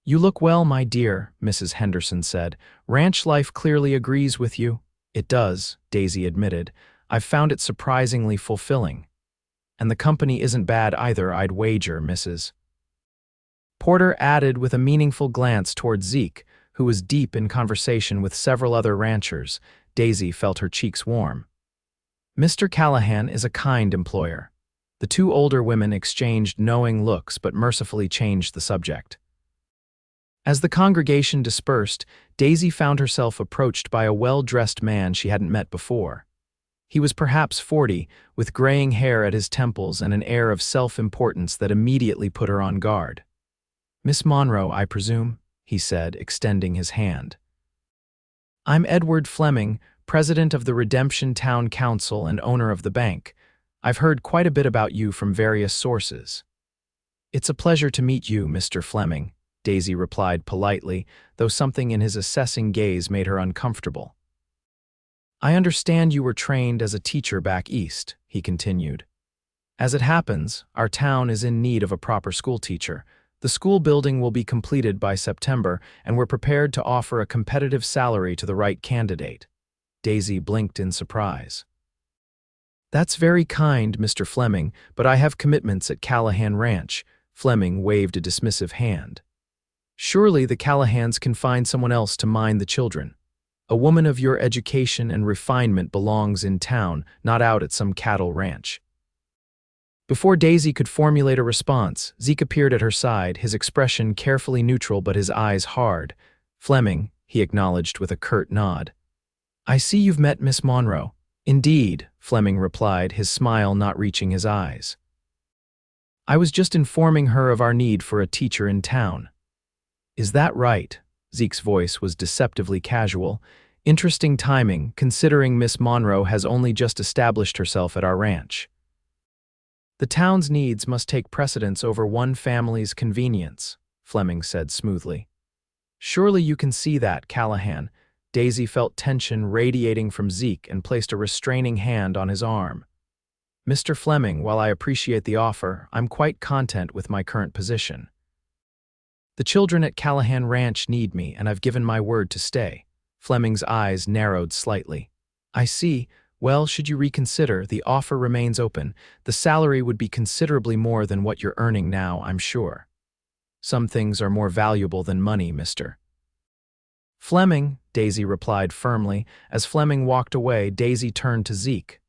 "You look well, my dear," Mrs. Henderson said. "Ranch life clearly agrees with you." "It does," Daisy admitted. "I've found it surprisingly fulfilling. And the company isn't bad either, I'd wager, Mrs. Porter added with a meaningful glance toward Zeke, who was deep in conversation with several other ranchers. Daisy felt her cheeks warm. "Mr. Callahan is a kind employer." The two older women exchanged knowing looks but mercifully changed the subject. As the congregation dispersed, Daisy found herself approached by a well-dressed man she hadn't met before. He was perhaps 40, with graying hair at his temples and an air of self-importance that immediately put her on guard. "Miss Monroe, I presume?" he said, extending his hand. "I'm Edward Fleming, president of the Redemption Town Council and owner of the bank. I've heard quite a bit about you from various sources." "It's a pleasure to meet you, Mr. Fleming," Daisy replied politely, though something in his assessing gaze made her uncomfortable. "I understand you were trained as a teacher back east," he continued. "As it happens, our town is in need of a proper school teacher. The school building will be completed by September, and we're prepared to offer a competitive salary to the right candidate." Daisy blinked in surprise. "That's very kind, Mr. Fleming, but I have commitments at Callahan Ranch." Fleming waved a dismissive hand. "Surely the Callahans can find someone else to mind the children. A woman of your education and refinement belongs in town, not out at some cattle ranch." Before Daisy could formulate a response, Zeke appeared at her side, his expression carefully neutral but his eyes hard. "Fleming," he acknowledged with a curt nod. "I see you've met Miss Monroe." "Indeed," Fleming replied, his smile not reaching his eyes. "I was just informing her of our need for a teacher in town." "Is that right?" Zeke's voice was deceptively casual. "Interesting timing, considering Miss Monroe has only just established herself at our ranch." "The town's needs must take precedence over one family's convenience," Fleming said smoothly. "Surely you can see that, Callahan." Daisy felt tension radiating from Zeke and placed a restraining hand on his arm. "Mr. Fleming, while I appreciate the offer, I'm quite content with my current position." The children at Callahan Ranch need me, and I've given my word to stay. Fleming's eyes narrowed slightly. I see. Well, should you reconsider, the offer remains open. The salary would be considerably more than what you're earning now, I'm sure. Some things are more valuable than money, mister. Fleming, Daisy replied firmly. As Fleming walked away, Daisy turned to Zeke.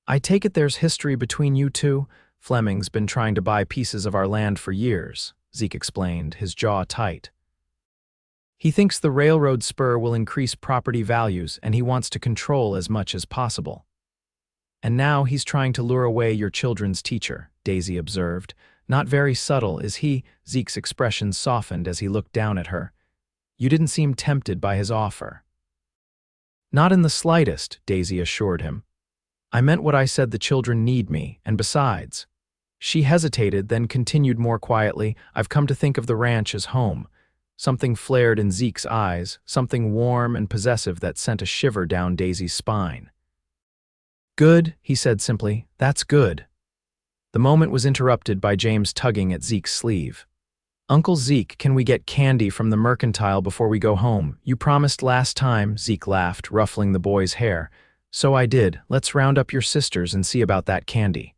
I take it there's history between you two? Fleming's been trying to buy pieces of our land for years, Zeke explained, his jaw tight. He thinks the railroad spur will increase property values, and he wants to control as much as possible. And now he's trying to lure away your children's teacher, Daisy observed. Not very subtle, is he? Zeke's expression softened as he looked down at her. You didn't seem tempted by his offer. Not in the slightest, Daisy assured him. I meant what I said, the children need me, and besides. She hesitated, then continued more quietly, I've come to think of the ranch as home. Something flared in Zeke's eyes, something warm and possessive that sent a shiver down Daisy's spine. Good, he said simply, that's good. The moment was interrupted by James tugging at Zeke's sleeve. Uncle Zeke, can we get candy from the mercantile before we go home? You promised last time, Zeke laughed, ruffling the boy's hair. So I did. Let's round up your sisters and see about that candy.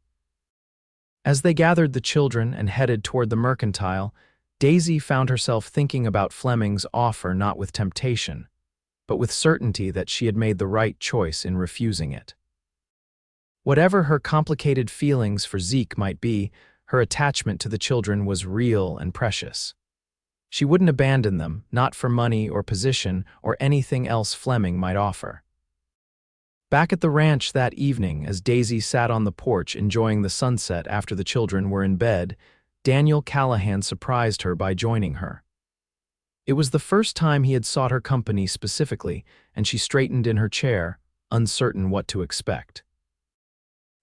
As they gathered the children and headed toward the mercantile, Daisy found herself thinking about Fleming's offer not with temptation, but with certainty that she had made the right choice in refusing it. Whatever her complicated feelings for Zeke might be, her attachment to the children was real and precious. She wouldn't abandon them, not for money or position or anything else Fleming might offer. Back at the ranch that evening, as Daisy sat on the porch enjoying the sunset after the children were in bed, Daniel Callahan surprised her by joining her. It was the first time he had sought her company specifically, and she straightened in her chair, uncertain what to expect.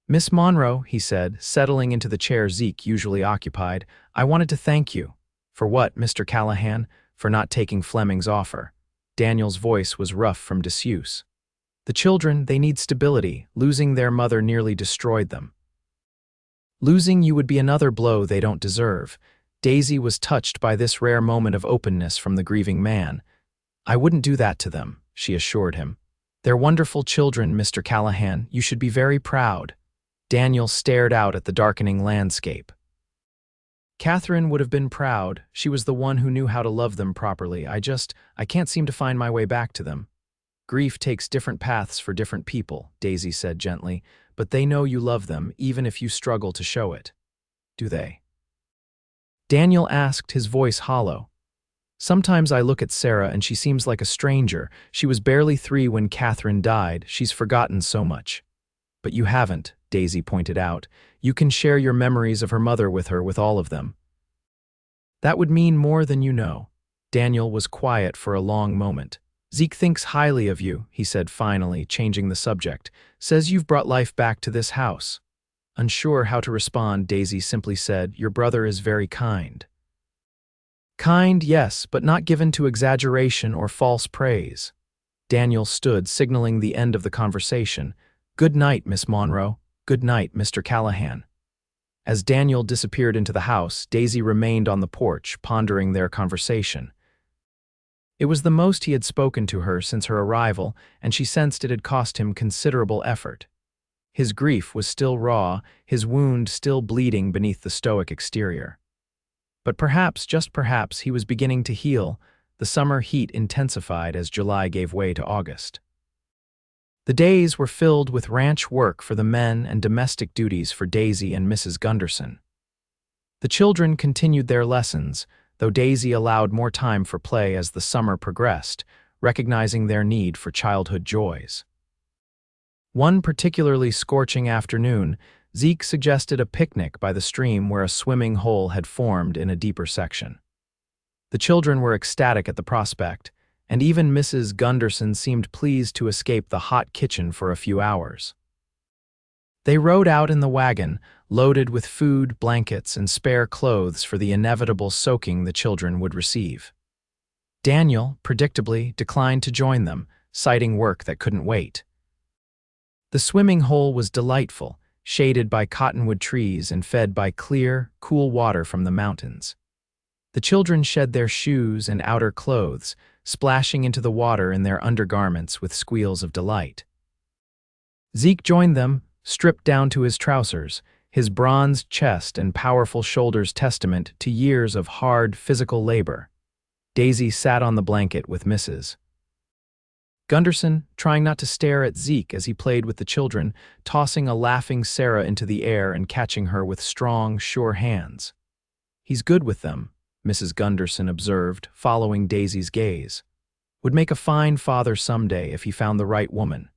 Miss Monroe, he said, settling into the chair Zeke usually occupied, I wanted to thank you. For what, Mr. Callahan? For not taking Fleming's offer. Daniel's voice was rough from disuse. The children, they need stability. Losing their mother nearly destroyed them. Losing you would be another blow they don't deserve. Daisy was touched by this rare moment of openness from the grieving man. I wouldn't do that to them, she assured him. They're wonderful children, Mr. Callahan. You should be very proud. Daniel stared out at the darkening landscape. Catherine would have been proud. She was the one who knew how to love them properly. I can't seem to find my way back to them. Grief takes different paths for different people, Daisy said gently, but they know you love them, even if you struggle to show it. Do they? Daniel asked, his voice hollow. Sometimes I look at Sarah and she seems like a stranger. She was barely 3 when Catherine died. She's forgotten so much. But you haven't, Daisy pointed out. You can share your memories of her mother with her, with all of them. That would mean more than you know. Daniel was quiet for a long moment. Zeke thinks highly of you, he said finally, changing the subject. Says you've brought life back to this house. Unsure how to respond, Daisy simply said, your brother is very kind. Kind, yes, but not given to exaggeration or false praise. Daniel stood, signaling the end of the conversation. Good night, Miss Monroe. Good night, Mr. Callahan. As Daniel disappeared into the house, Daisy remained on the porch, pondering their conversation. It was the most he had spoken to her since her arrival, and she sensed it had cost him considerable effort. His grief was still raw, his wound still bleeding beneath the stoic exterior. But perhaps, just perhaps, he was beginning to heal. The summer heat intensified as July gave way to August. The days were filled with ranch work for the men and domestic duties for Daisy and Mrs. Gunderson. The children continued their lessons, though Daisy allowed more time for play as the summer progressed, recognizing their need for childhood joys. One particularly scorching afternoon, Zeke suggested a picnic by the stream where a swimming hole had formed in a deeper section. The children were ecstatic at the prospect, and even Mrs. Gunderson seemed pleased to escape the hot kitchen for a few hours. They rode out in the wagon, loaded with food, blankets, and spare clothes for the inevitable soaking the children would receive. Daniel, predictably, declined to join them, citing work that couldn't wait. The swimming hole was delightful, shaded by cottonwood trees and fed by clear, cool water from the mountains. The children shed their shoes and outer clothes, splashing into the water in their undergarments with squeals of delight. Zeke joined them, stripped down to his trousers, his bronzed chest and powerful shoulders testament to years of hard physical labor. Daisy sat on the blanket with Mrs. Gunderson, trying not to stare at Zeke as he played with the children, tossing a laughing Sarah into the air and catching her with strong, sure hands. "He's good with them," Mrs. Gunderson observed, following Daisy's gaze. "Would make a fine father someday if he found the right woman."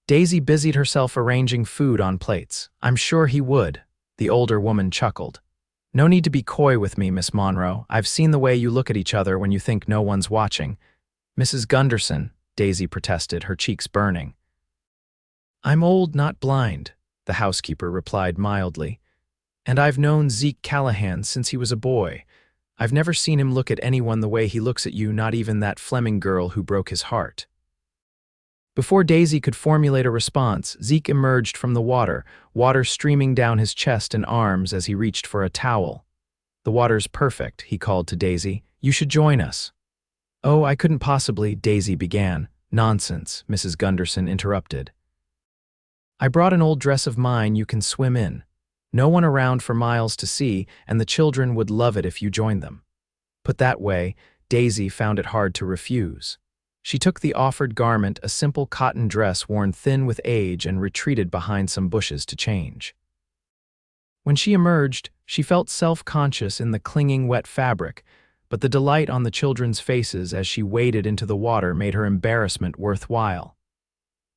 Daisy busied herself arranging food on plates. "I'm sure he would," the older woman chuckled. "No need to be coy with me, Miss Monroe. I've seen the way you look at each other when you think no one's watching." "Mrs. Gunderson," Daisy protested, her cheeks burning. "I'm old, not blind," the housekeeper replied mildly. "And I've known Zeke Callahan since he was a boy. I've never seen him look at anyone the way he looks at you, not even that Fleming girl who broke his heart." Before Daisy could formulate a response, Zeke emerged from the water streaming down his chest and arms as he reached for a towel. "The water's perfect," he called to Daisy. "You should join us." "Oh, I couldn't possibly," Daisy began. "Nonsense," Mrs. Gunderson interrupted. "I brought an old dress of mine you can swim in. No one around for miles to see, and the children would love it if you joined them." Put that way, Daisy found it hard to refuse. She took the offered garment, a simple cotton dress worn thin with age, and retreated behind some bushes to change. When she emerged, she felt self-conscious in the clinging wet fabric, but the delight on the children's faces as she waded into the water made her embarrassment worthwhile.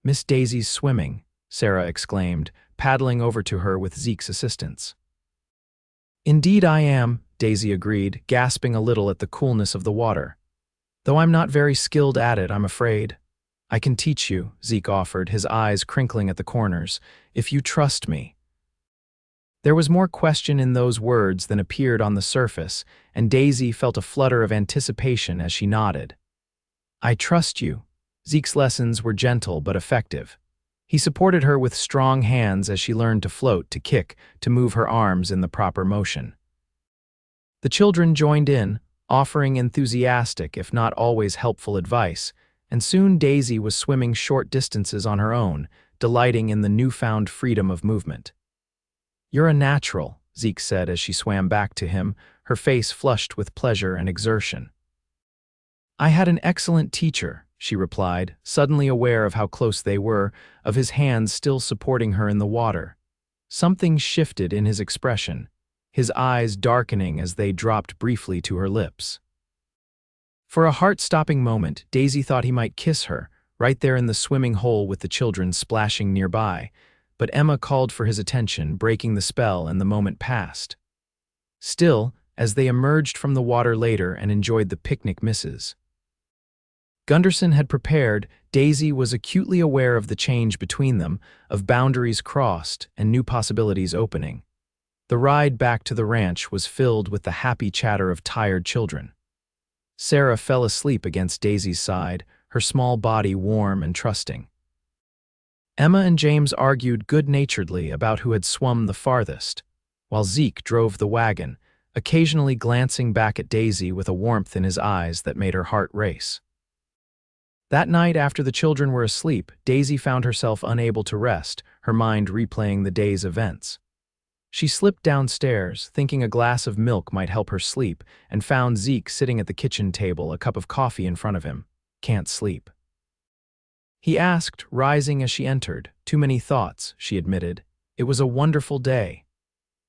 "Miss Daisy's swimming," Sarah exclaimed, paddling over to her with Zeke's assistance. "Indeed I am," Daisy agreed, gasping a little at the coolness of the water. "Though I'm not very skilled at it, I'm afraid." "I can teach you," Zeke offered, his eyes crinkling at the corners, "if you trust me." There was more question in those words than appeared on the surface, and Daisy felt a flutter of anticipation as she nodded. "I trust you." Zeke's lessons were gentle but effective. He supported her with strong hands as she learned to float, to kick, to move her arms in the proper motion. The children joined in, offering enthusiastic if not always helpful advice, and soon Daisy was swimming short distances on her own, delighting in the newfound freedom of movement. "You're a natural," Zeke said as she swam back to him, her face flushed with pleasure and exertion. "I had an excellent teacher," she replied, suddenly aware of how close they were, of his hands still supporting her in the water. Something shifted in his expression, his eyes darkening as they dropped briefly to her lips. For a heart-stopping moment, Daisy thought he might kiss her, right there in the swimming hole with the children splashing nearby, but Emma called for his attention, breaking the spell, and the moment passed. Still, as they emerged from the water later and enjoyed the picnic Mrs. Gunderson had prepared, Daisy was acutely aware of the change between them, of boundaries crossed and new possibilities opening. The ride back to the ranch was filled with the happy chatter of tired children. Sarah fell asleep against Daisy's side, her small body warm and trusting. Emma and James argued good-naturedly about who had swum the farthest, while Zeke drove the wagon, occasionally glancing back at Daisy with a warmth in his eyes that made her heart race. That night, after the children were asleep, Daisy found herself unable to rest, her mind replaying the day's events. She slipped downstairs, thinking a glass of milk might help her sleep, and found Zeke sitting at the kitchen table, a cup of coffee in front of him. "Can't sleep?" he asked, rising as she entered. "Too many thoughts," she admitted. "It was a wonderful day."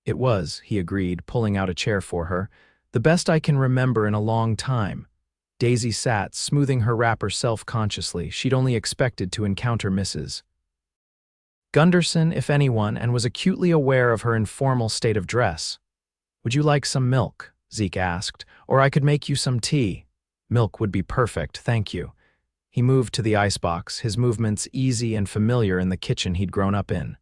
"It was," he agreed, pulling out a chair for her. "The best I can remember in a long time." Daisy sat, smoothing her wrapper self-consciously. She'd only expected to encounter Mrs. Gunderson, if anyone, and was acutely aware of her informal state of dress. "Would you like some milk?" Zeke asked. "Or I could make you some tea." "Milk would be perfect, thank you." He moved to the icebox, his movements easy and familiar in the kitchen he'd grown up in.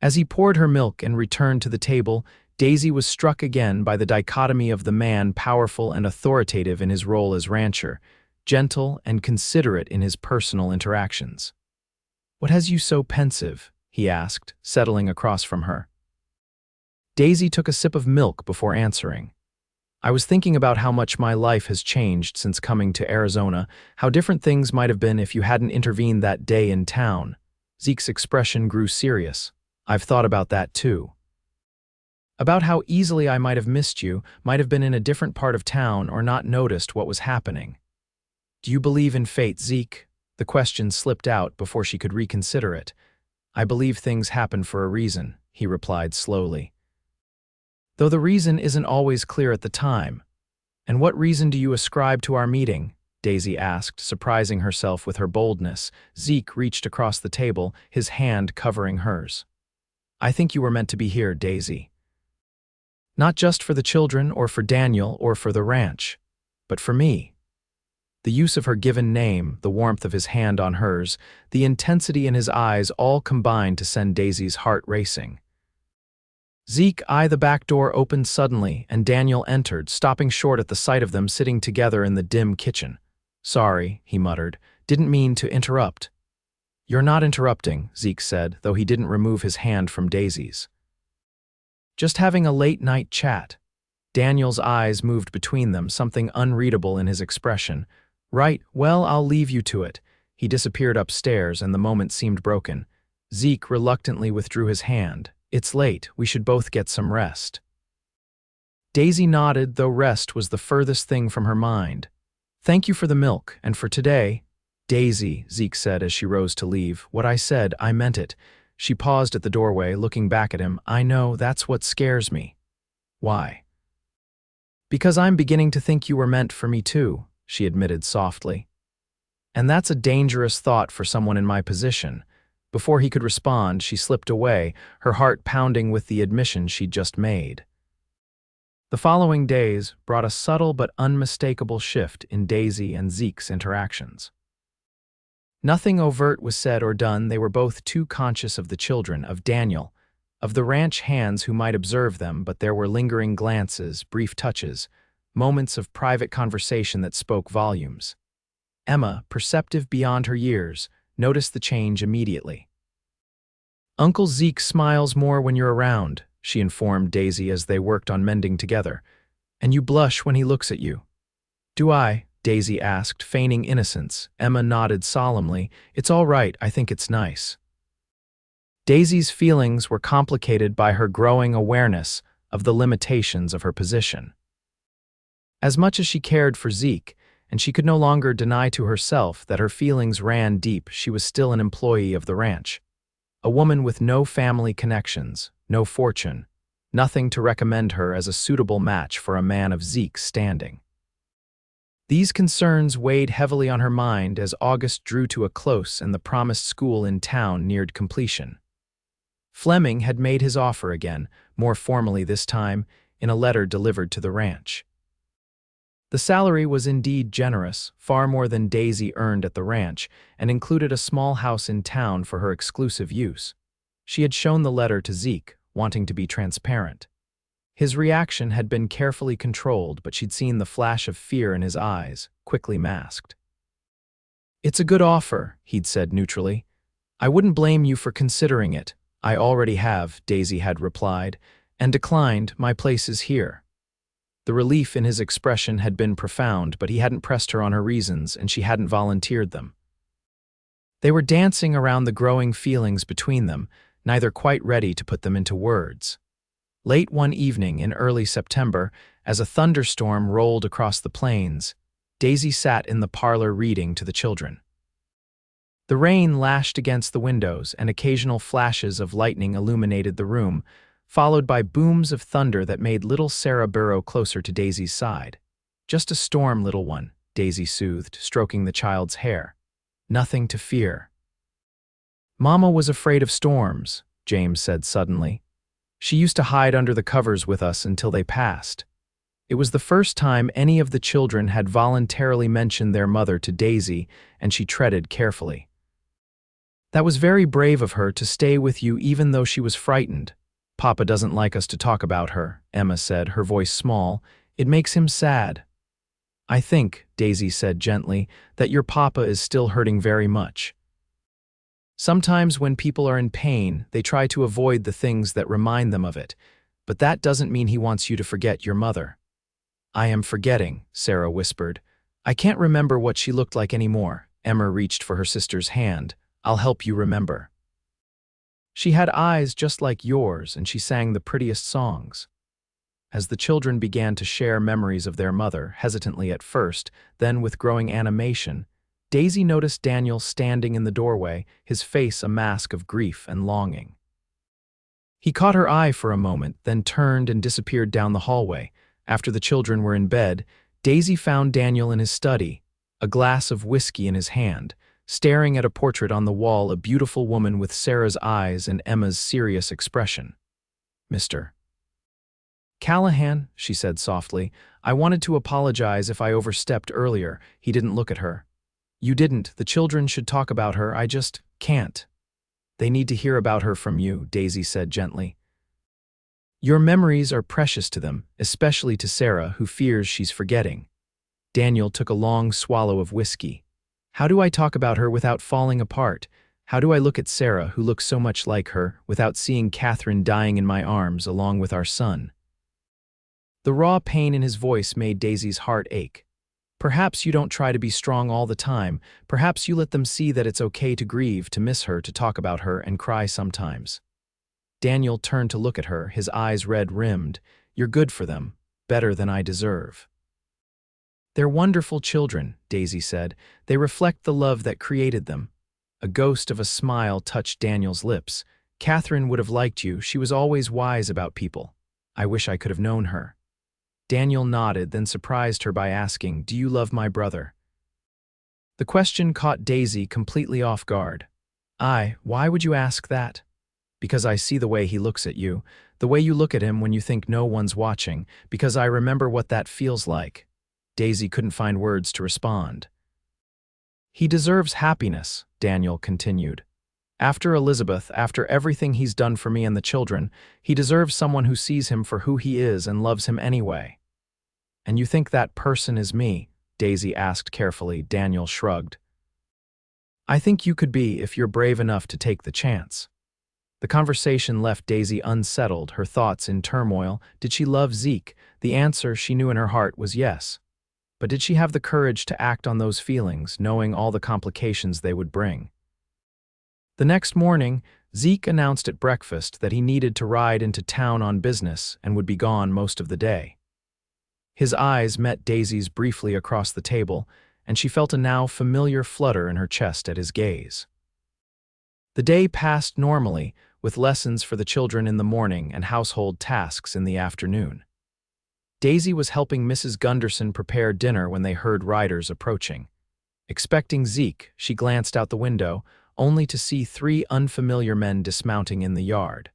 As he poured her milk and returned to the table, Daisy was struck again by the dichotomy of the man, powerful and authoritative in his role as rancher, gentle and considerate in his personal interactions. "What has you so pensive?" he asked, settling across from her. Daisy took a sip of milk before answering. I was thinking about how much my life has changed since coming to Arizona, how different things might have been if you hadn't intervened that day in town. Zeke's expression grew serious. I've thought about that too. About how easily I might have missed you, might have been in a different part of town or not noticed what was happening. Do you believe in fate, Zeke? The question slipped out before she could reconsider it. I believe things happen for a reason, he replied slowly. Though the reason isn't always clear at the time. And what reason do you ascribe to our meeting? Daisy asked, surprising herself with her boldness. Zeke reached across the table, his hand covering hers. I think you were meant to be here, Daisy. Not just for the children or for Daniel or for the ranch, but for me. The use of her given name, the warmth of his hand on hers, the intensity in his eyes all combined to send Daisy's heart racing. Zeke eyed the back door opened suddenly, and Daniel entered, stopping short at the sight of them sitting together in the dim kitchen. Sorry, he muttered, didn't mean to interrupt. You're not interrupting, Zeke said, though he didn't remove his hand from Daisy's. Just having a late-night chat. Daniel's eyes moved between them, something unreadable in his expression. Right, well, I'll leave you to it. He disappeared upstairs, and the moment seemed broken. Zeke reluctantly withdrew his hand. It's late, we should both get some rest. Daisy nodded, though rest was the furthest thing from her mind. Thank you for the milk, and for today. Daisy, Zeke said as she rose to leave. What I said, I meant it. She paused at the doorway, looking back at him. I know, that's what scares me. Why? Because I'm beginning to think you were meant for me too, she admitted softly. And that's a dangerous thought for someone in my position. Before he could respond, she slipped away, her heart pounding with the admission she'd just made. The following days brought a subtle but unmistakable shift in Daisy and Zeke's interactions. Nothing overt was said or done. They were both too conscious of the children, of Daniel, of the ranch hands who might observe them, but there were lingering glances, brief touches, moments of private conversation that spoke volumes. Emma, perceptive beyond her years, noticed the change immediately. Uncle Zeke smiles more when you're around, she informed Daisy as they worked on mending together. And you blush when he looks at you. Do I? Daisy asked, feigning innocence. Emma nodded solemnly. It's all right, I think it's nice. Daisy's feelings were complicated by her growing awareness of the limitations of her position. As much as she cared for Zeke, and she could no longer deny to herself that her feelings ran deep, she was still an employee of the ranch. A woman with no family connections, no fortune, nothing to recommend her as a suitable match for a man of Zeke's standing. These concerns weighed heavily on her mind as August drew to a close and the promised school in town neared completion. Fleming had made his offer again, more formally this time, in a letter delivered to the ranch. The salary was indeed generous, far more than Daisy earned at the ranch, and included a small house in town for her exclusive use. She had shown the letter to Zeke, wanting to be transparent. His reaction had been carefully controlled, but she'd seen the flash of fear in his eyes, quickly masked. It's a good offer, he'd said neutrally. I wouldn't blame you for considering it. I already have, Daisy had replied, and declined. My place is here. The relief in his expression had been profound, but he hadn't pressed her on her reasons, and she hadn't volunteered them. They were dancing around the growing feelings between them, neither quite ready to put them into words. Late one evening in early September, as a thunderstorm rolled across the plains, Daisy sat in the parlor reading to the children. The rain lashed against the windows, and occasional flashes of lightning illuminated the room, followed by booms of thunder that made little Sarah burrow closer to Daisy's side. Just a storm, little one, Daisy soothed, stroking the child's hair. Nothing to fear. Mama was afraid of storms, James said suddenly. She used to hide under the covers with us until they passed. It was the first time any of the children had voluntarily mentioned their mother to Daisy, and she treaded carefully. That was very brave of her to stay with you even though she was frightened. Papa doesn't like us to talk about her, Emma said, her voice small. It makes him sad. I think, Daisy said gently, that your papa is still hurting very much. Sometimes when people are in pain, they try to avoid the things that remind them of it, but that doesn't mean he wants you to forget your mother. I am forgetting, Sarah whispered. I can't remember what she looked like anymore. Emma reached for her sister's hand. I'll help you remember. She had eyes just like yours, and she sang the prettiest songs. As the children began to share memories of their mother, hesitantly at first, then with growing animation, Daisy noticed Daniel standing in the doorway, his face a mask of grief and longing. He caught her eye for a moment, then turned and disappeared down the hallway. After the children were in bed, Daisy found Daniel in his study, a glass of whiskey in his hand, staring at a portrait on the wall, a beautiful woman with Sarah's eyes and Emma's serious expression. Mr. Callahan, she said softly, I wanted to apologize if I overstepped earlier. He didn't look at her. You didn't. The children should talk about her. I just can't. They need to hear about her from you, Daisy said gently. Your memories are precious to them, especially to Sarah, who fears she's forgetting. Daniel took a long swallow of whiskey. How do I talk about her without falling apart? How do I look at Sarah, who looks so much like her, without seeing Catherine dying in my arms along with our son? The raw pain in his voice made Daisy's heart ache. Perhaps you don't try to be strong all the time. Perhaps you let them see that it's okay to grieve, to miss her, to talk about her, and cry sometimes. Daniel turned to look at her, his eyes red-rimmed. You're good for them, better than I deserve. They're wonderful children, Daisy said. They reflect the love that created them. A ghost of a smile touched Daniel's lips. Catherine would have liked you. She was always wise about people. I wish I could have known her. Daniel nodded, then surprised her by asking, Do you love my brother? The question caught Daisy completely off guard. Why would you ask that? Because I see the way he looks at you, the way you look at him when you think no one's watching, because I remember what that feels like. Daisy couldn't find words to respond. He deserves happiness, Daniel continued. After Elizabeth, after everything he's done for me and the children, he deserves someone who sees him for who he is and loves him anyway. And you think that person is me? Daisy asked carefully. Daniel shrugged. I think you could be if you're brave enough to take the chance. The conversation left Daisy unsettled, her thoughts in turmoil. Did she love Zeke? The answer, she knew in her heart, was yes. But did she have the courage to act on those feelings, knowing all the complications they would bring? The next morning, Zeke announced at breakfast that he needed to ride into town on business and would be gone most of the day. His eyes met Daisy's briefly across the table, and she felt a now familiar flutter in her chest at his gaze. The day passed normally, with lessons for the children in the morning and household tasks in the afternoon. Daisy was helping Mrs. Gunderson prepare dinner when they heard riders approaching. Expecting Zeke, she glanced out the window, only to see 3 unfamiliar men dismounting in the yard.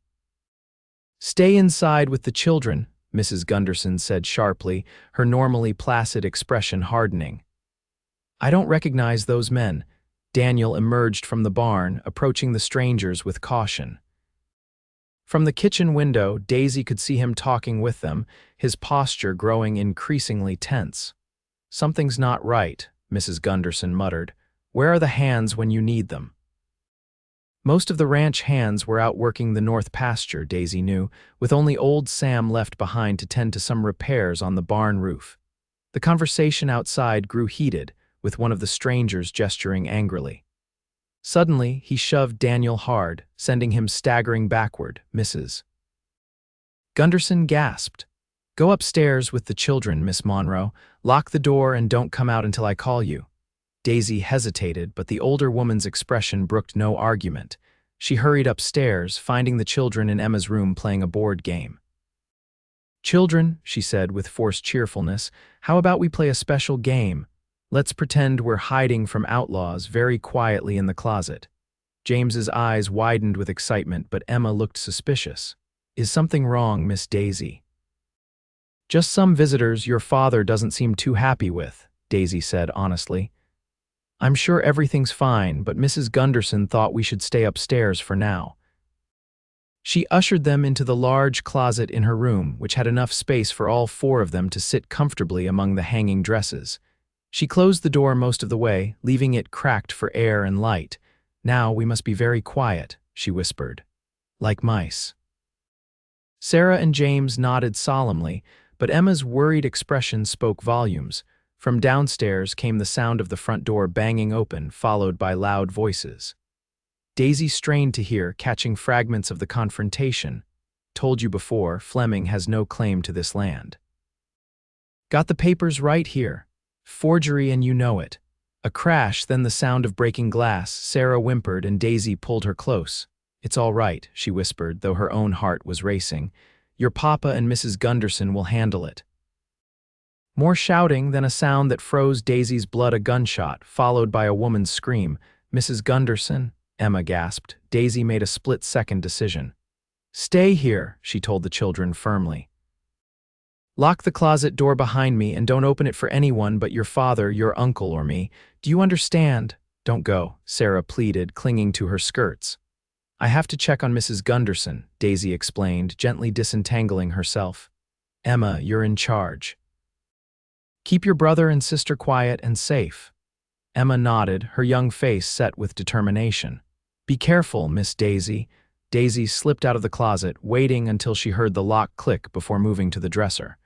Stay inside with the children, Mrs. Gunderson said sharply, her normally placid expression hardening. I don't recognize those men. Daniel emerged from the barn, approaching the strangers with caution. From the kitchen window, Daisy could see him talking with them, his posture growing increasingly tense. Something's not right, Mrs. Gunderson muttered. Where are the hands when you need them? Most of the ranch hands were out working the north pasture, Daisy knew, with only old Sam left behind to tend to some repairs on the barn roof. The conversation outside grew heated, with one of the strangers gesturing angrily. Suddenly, he shoved Daniel hard, sending him staggering backward. Mrs. Gunderson gasped. Go upstairs with the children, Miss Monroe. Lock the door and don't come out until I call you. Daisy hesitated, but the older woman's expression brooked no argument. She hurried upstairs, finding the children in Emma's room playing a board game. Children, she said with forced cheerfulness, how about we play a special game? Let's pretend we're hiding from outlaws very quietly in the closet. James's eyes widened with excitement, but Emma looked suspicious. Is something wrong, Miss Daisy? Just some visitors your father doesn't seem too happy with, Daisy said honestly. I'm sure everything's fine, but Mrs. Gunderson thought we should stay upstairs for now. She ushered them into the large closet in her room, which had enough space for all 4 of them to sit comfortably among the hanging dresses. She closed the door most of the way, leaving it cracked for air and light. Now we must be very quiet, she whispered. Like mice. Sarah and James nodded solemnly, But Emma's worried expression spoke volumes. From downstairs came the sound of the front door banging open, followed by loud voices. Daisy strained to hear, catching fragments of the confrontation. "Told you before, Fleming has no claim to this land." "Got the papers right here. Forgery, and you know it." A crash, then the sound of breaking glass. Sarah whimpered and Daisy pulled her close. "It's all right," she whispered, though her own heart was racing. "Your papa and Mrs. Gunderson will handle it." More shouting, then a sound that froze Daisy's blood. A gunshot, followed by a woman's scream. "Mrs. Gunderson?" Emma gasped. Daisy made a split-second decision. "Stay here," she told the children firmly. "Lock the closet door behind me and don't open it for anyone but your father, your uncle, or me. Do you understand?" "Don't go," Sarah pleaded, clinging to her skirts. "I have to check on Mrs. Gunderson," Daisy explained, gently disentangling herself. "Emma, you're in charge. Keep your brother and sister quiet and safe." Emma nodded, her young face set with determination. "Be careful, Miss Daisy." Daisy slipped out of the closet, waiting until she heard the lock click before moving to the dresser.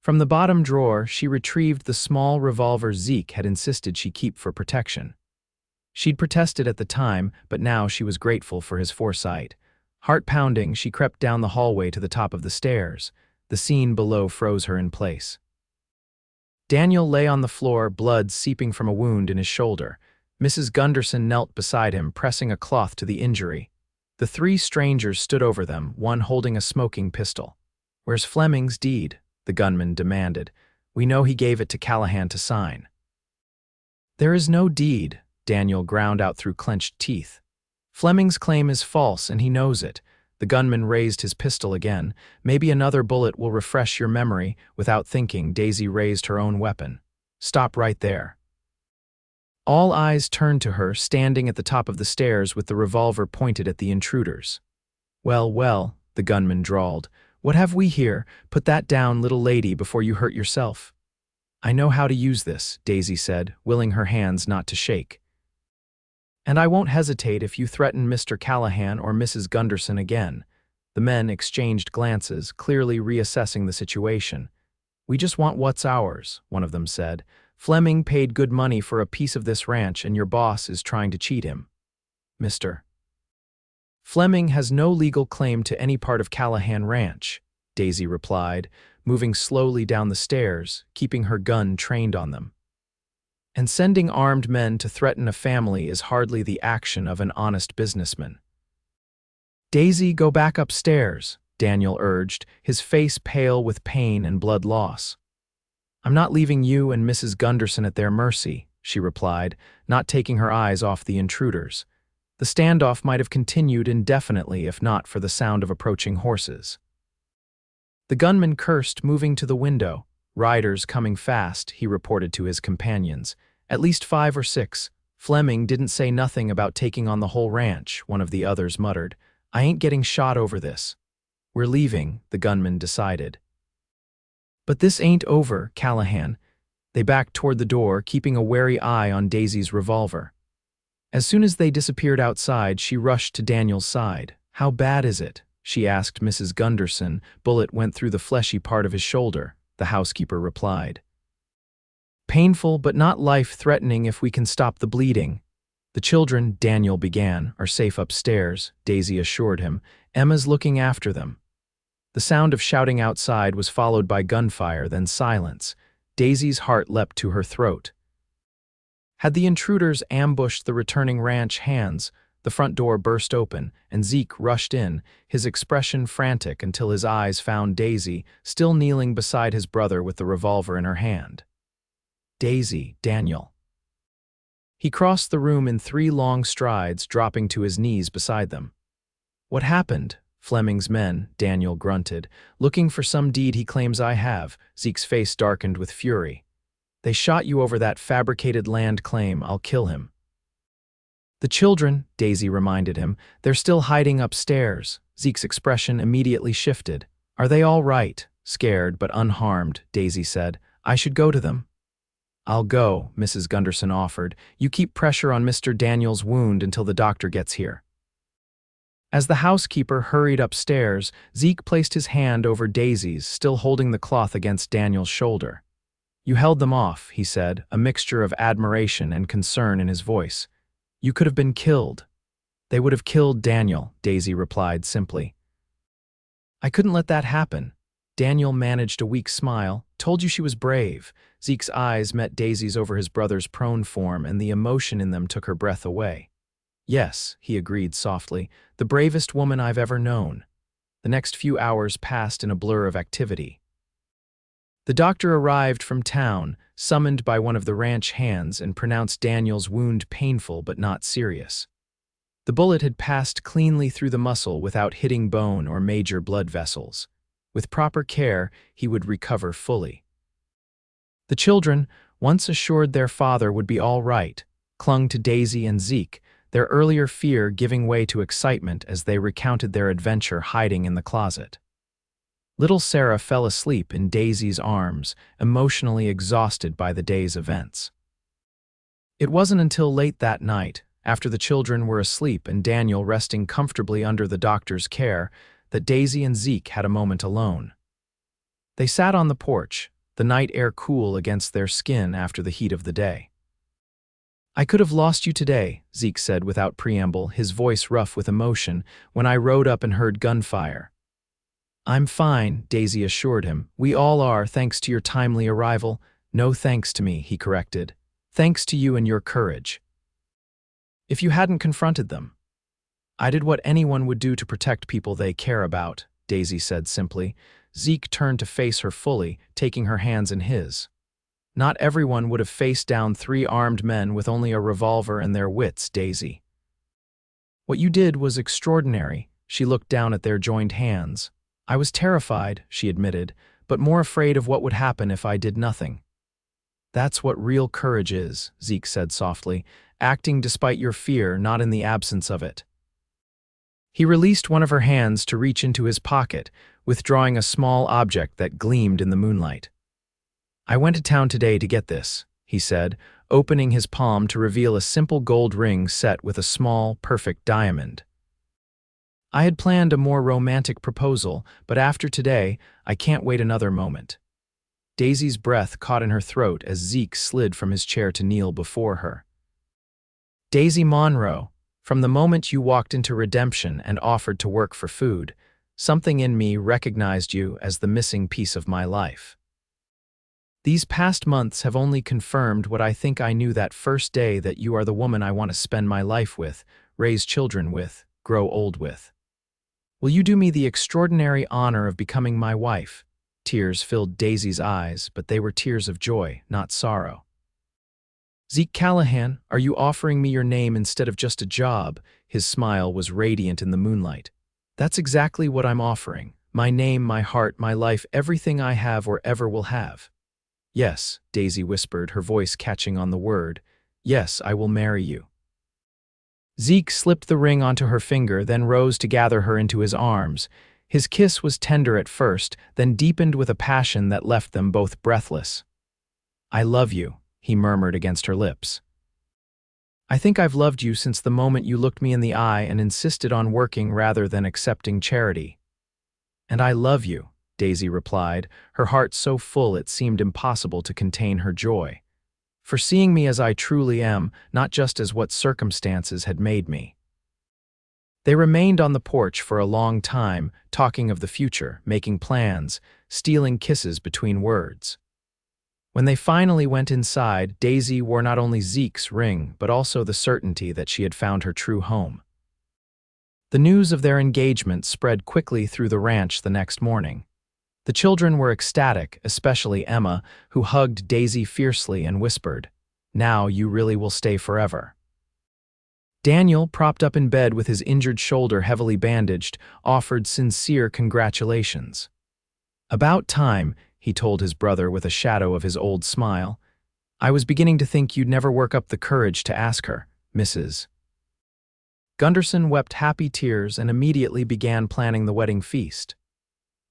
From the bottom drawer, she retrieved the small revolver Zeke had insisted she keep for protection. She'd protested at the time, but now she was grateful for his foresight. Heart pounding, she crept down the hallway to the top of the stairs. The scene below froze her in place. Daniel lay on the floor, blood seeping from a wound in his shoulder. Mrs. Gunderson knelt beside him, pressing a cloth to the injury. The three strangers stood over them, one holding a smoking pistol. "Where's Fleming's deed?" the gunman demanded. "We know he gave it to Callahan to sign." "There is no deed," Daniel ground out through clenched teeth. "Fleming's claim is false, and he knows it." The gunman raised his pistol again. "Maybe another bullet will refresh your memory." Without thinking, Daisy raised her own weapon. "Stop right there." All eyes turned to her, standing at the top of the stairs with the revolver pointed at the intruders. "Well, well," the gunman drawled. "What have we here? Put that down, little lady, before you hurt yourself." "I know how to use this," Daisy said, willing her hands not to shake. "And I won't hesitate if you threaten Mr. Callahan or Mrs. Gunderson again." The men exchanged glances, clearly reassessing the situation. "We just want what's ours," one of them said. "Fleming paid good money for a piece of this ranch, and your boss is trying to cheat him." "Mr. Fleming has no legal claim to any part of Callahan Ranch," Daisy replied, moving slowly down the stairs, keeping her gun trained on them. "And sending armed men to threaten a family is hardly the action of an honest businessman." "Daisy, go back upstairs," Daniel urged, his face pale with pain and blood loss. "I'm not leaving you and Mrs. Gunderson at their mercy," she replied, not taking her eyes off the intruders. The standoff might have continued indefinitely if not for the sound of approaching horses. The gunman cursed, moving to the window. "Riders coming fast," he reported to his companions. "At least 5 or 6. Fleming didn't say nothing about taking on the whole ranch," one of the others muttered. "I ain't getting shot over this." "We're leaving," the gunman decided. "But this ain't over, Callahan." They backed toward the door, keeping a wary eye on Daisy's revolver. As soon as they disappeared outside, she rushed to Daniel's side. "How bad is it?" she asked Mrs. Gunderson. "Bullet went through the fleshy part of his shoulder," the housekeeper replied. "Painful, but not life-threatening if we can stop the bleeding." "The children," Daniel began, "are safe upstairs," Daisy assured him. "Emma's looking after them." The sound of shouting outside was followed by gunfire, then silence. Daisy's heart leapt to her throat. Had the intruders ambushed the returning ranch hands? The front door burst open, and Zeke rushed in, his expression frantic until his eyes found Daisy, still kneeling beside his brother with the revolver in her hand. "Daisy, Daniel." He crossed the room in 3 long strides, dropping to his knees beside them. "What happened?" "Fleming's men," Daniel grunted. "Looking for some deed he claims I have." Zeke's face darkened with fury. "They shot you over that fabricated land claim. I'll kill him." "The children," Daisy reminded him. "They're still hiding upstairs." Zeke's expression immediately shifted. "Are they all right?" "Scared, but unharmed," Daisy said. "I should go to them." "I'll go," Mrs. Gunderson offered. "You keep pressure on Mr. Daniel's wound until the doctor gets here." As the housekeeper hurried upstairs, Zeke placed his hand over Daisy's, still holding the cloth against Daniel's shoulder. "You held them off," he said, a mixture of admiration and concern in his voice. "You could have been killed." "They would have killed Daniel," Daisy replied simply. "I couldn't let that happen." Daniel managed a weak smile. "Told you she was brave." Zeke's eyes met Daisy's over his brother's prone form, and the emotion in them took her breath away. "Yes," he agreed softly, "the bravest woman I've ever known." The next few hours passed in a blur of activity. The doctor arrived from town, summoned by one of the ranch hands, and pronounced Daniel's wound painful but not serious. The bullet had passed cleanly through the muscle without hitting bone or major blood vessels. With proper care, he would recover fully. The children, once assured their father would be all right, clung to Daisy and Zeke, their earlier fear giving way to excitement as they recounted their adventure hiding in the closet. Little Sarah fell asleep in Daisy's arms, emotionally exhausted by the day's events. It wasn't until late that night, after the children were asleep and Daniel resting comfortably under the doctor's care, that Daisy and Zeke had a moment alone. They sat on the porch, the night air cool against their skin after the heat of the day. "I could have lost you today," Zeke said without preamble, his voice rough with emotion, "when I rode up and heard gunfire." "I'm fine," Daisy assured him. "We all are, thanks to your timely arrival." "No thanks to me," he corrected. "Thanks to you and your courage." "If you hadn't confronted them." "I did what anyone would do to protect people they care about," Daisy said simply. Zeke turned to face her fully, taking her hands in his. "Not everyone would have faced down 3 armed men with only a revolver and their wits, Daisy." "What you did was extraordinary." She looked down at their joined hands. "I was terrified," she admitted, "but more afraid of what would happen if I did nothing." "That's what real courage is," Zeke said softly, "acting despite your fear, not in the absence of it." He released one of her hands to reach into his pocket, withdrawing a small object that gleamed in the moonlight. "I went to town today to get this," he said, opening his palm to reveal a simple gold ring set with a small, perfect diamond. "I had planned a more romantic proposal, but after today, I can't wait another moment." Daisy's breath caught in her throat as Zeke slid from his chair to kneel before her. "Daisy Monroe, from the moment you walked into Redemption and offered to work for food, something in me recognized you as the missing piece of my life. These past months have only confirmed what I think I knew that first day, that you are the woman I want to spend my life with, raise children with, grow old with. Will you do me the extraordinary honor of becoming my wife?" Tears filled Daisy's eyes, but they were tears of joy, not sorrow. "Zeke Callahan, are you offering me your name instead of just a job?" His smile was radiant in the moonlight. "That's exactly what I'm offering. My name, my heart, my life, everything I have or ever will have." "Yes," Daisy whispered, her voice catching on the word. "Yes, I will marry you." Zeke slipped the ring onto her finger, then rose to gather her into his arms. His kiss was tender at first, then deepened with a passion that left them both breathless. "I love you," he murmured against her lips. "I think I've loved you since the moment you looked me in the eye and insisted on working rather than accepting charity." "And I love you," Daisy replied, her heart so full it seemed impossible to contain her joy. "For seeing me as I truly am, not just as what circumstances had made me." They remained on the porch for a long time, talking of the future, making plans, stealing kisses between words. When they finally went inside, Daisy wore not only Zeke's ring, but also the certainty that she had found her true home. The news of their engagement spread quickly through the ranch the next morning. The children were ecstatic, especially Emma, who hugged Daisy fiercely and whispered, "Now you really will stay forever." Daniel, propped up in bed with his injured shoulder heavily bandaged, offered sincere congratulations. "About time," he told his brother with a shadow of his old smile. "I was beginning to think you'd never work up the courage to ask her, Mrs." Gunderson wept happy tears and immediately began planning the wedding feast.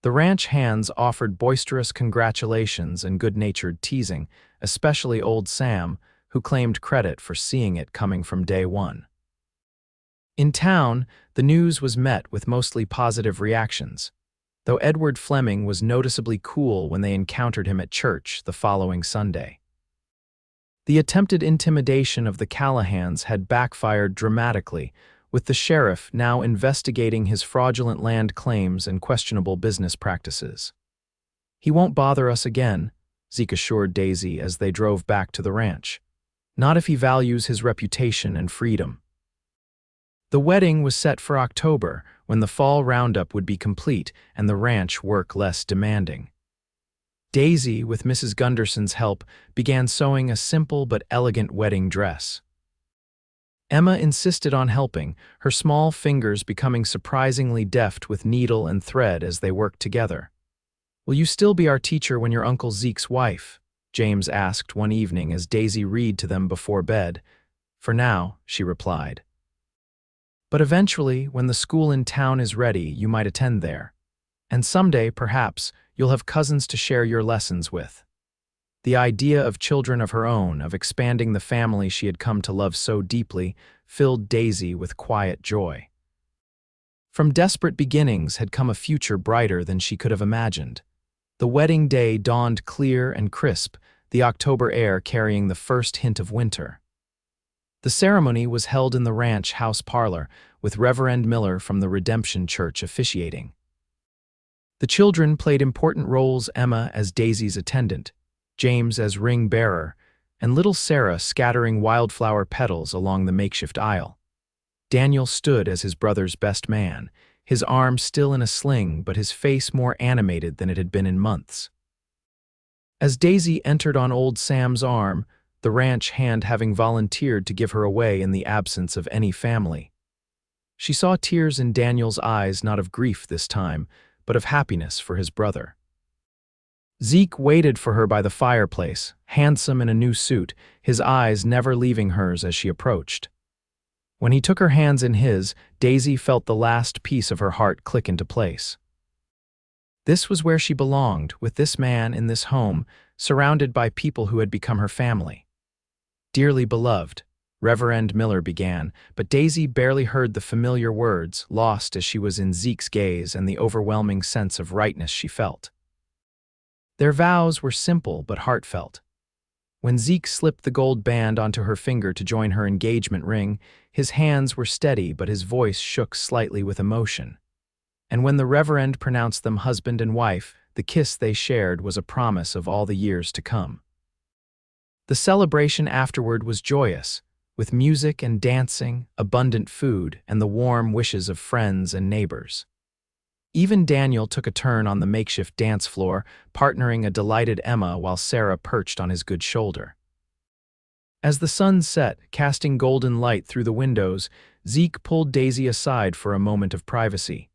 The ranch hands offered boisterous congratulations and good-natured teasing, especially old Sam, who claimed credit for seeing it coming from day one. In town, the news was met with mostly positive reactions, though Edward Fleming was noticeably cool when they encountered him at church the following Sunday. The attempted intimidation of the Callahans had backfired dramatically, with the sheriff now investigating his fraudulent land claims and questionable business practices. "He won't bother us again," Zeke assured Daisy as they drove back to the ranch. "Not if he values his reputation and freedom." The wedding was set for October, when the fall roundup would be complete and the ranch work less demanding. Daisy, with Mrs. Gunderson's help, began sewing a simple but elegant wedding dress. Emma insisted on helping, her small fingers becoming surprisingly deft with needle and thread as they worked together. "Will you still be our teacher when you're Uncle Zeke's wife?" James asked one evening as Daisy read to them before bed. "For now," she replied. "But eventually, when the school in town is ready, you might attend there. And someday, perhaps, you'll have cousins to share your lessons with." The idea of children of her own, of expanding the family she had come to love so deeply, filled Daisy with quiet joy. From desperate beginnings had come a future brighter than she could have imagined. The wedding day dawned clear and crisp, the October air carrying the first hint of winter. The ceremony was held in the ranch house parlor, with Reverend Miller from the Redemption Church officiating. The children played important roles, Emma as Daisy's attendant, James as ring bearer, and little Sarah scattering wildflower petals along the makeshift aisle. Daniel stood as his brother's best man, his arm still in a sling but his face more animated than it had been in months. As Daisy entered on old Sam's arm, the ranch hand having volunteered to give her away in the absence of any family, she saw tears in Daniel's eyes, not of grief this time, but of happiness for his brother. Zeke waited for her by the fireplace, handsome in a new suit, his eyes never leaving hers as she approached. When he took her hands in his, Daisy felt the last piece of her heart click into place. This was where she belonged, with this man in this home, surrounded by people who had become her family. "Dearly beloved," Reverend Miller began, but Daisy barely heard the familiar words, lost as she was in Zeke's gaze and the overwhelming sense of rightness she felt. Their vows were simple but heartfelt. When Zeke slipped the gold band onto her finger to join her engagement ring, his hands were steady but his voice shook slightly with emotion. And when the Reverend pronounced them husband and wife, the kiss they shared was a promise of all the years to come. The celebration afterward was joyous, with music and dancing, abundant food, and the warm wishes of friends and neighbors. Even Daniel took a turn on the makeshift dance floor, partnering a delighted Emma while Sarah perched on his good shoulder. As the sun set, casting golden light through the windows, Zeke pulled Daisy aside for a moment of privacy.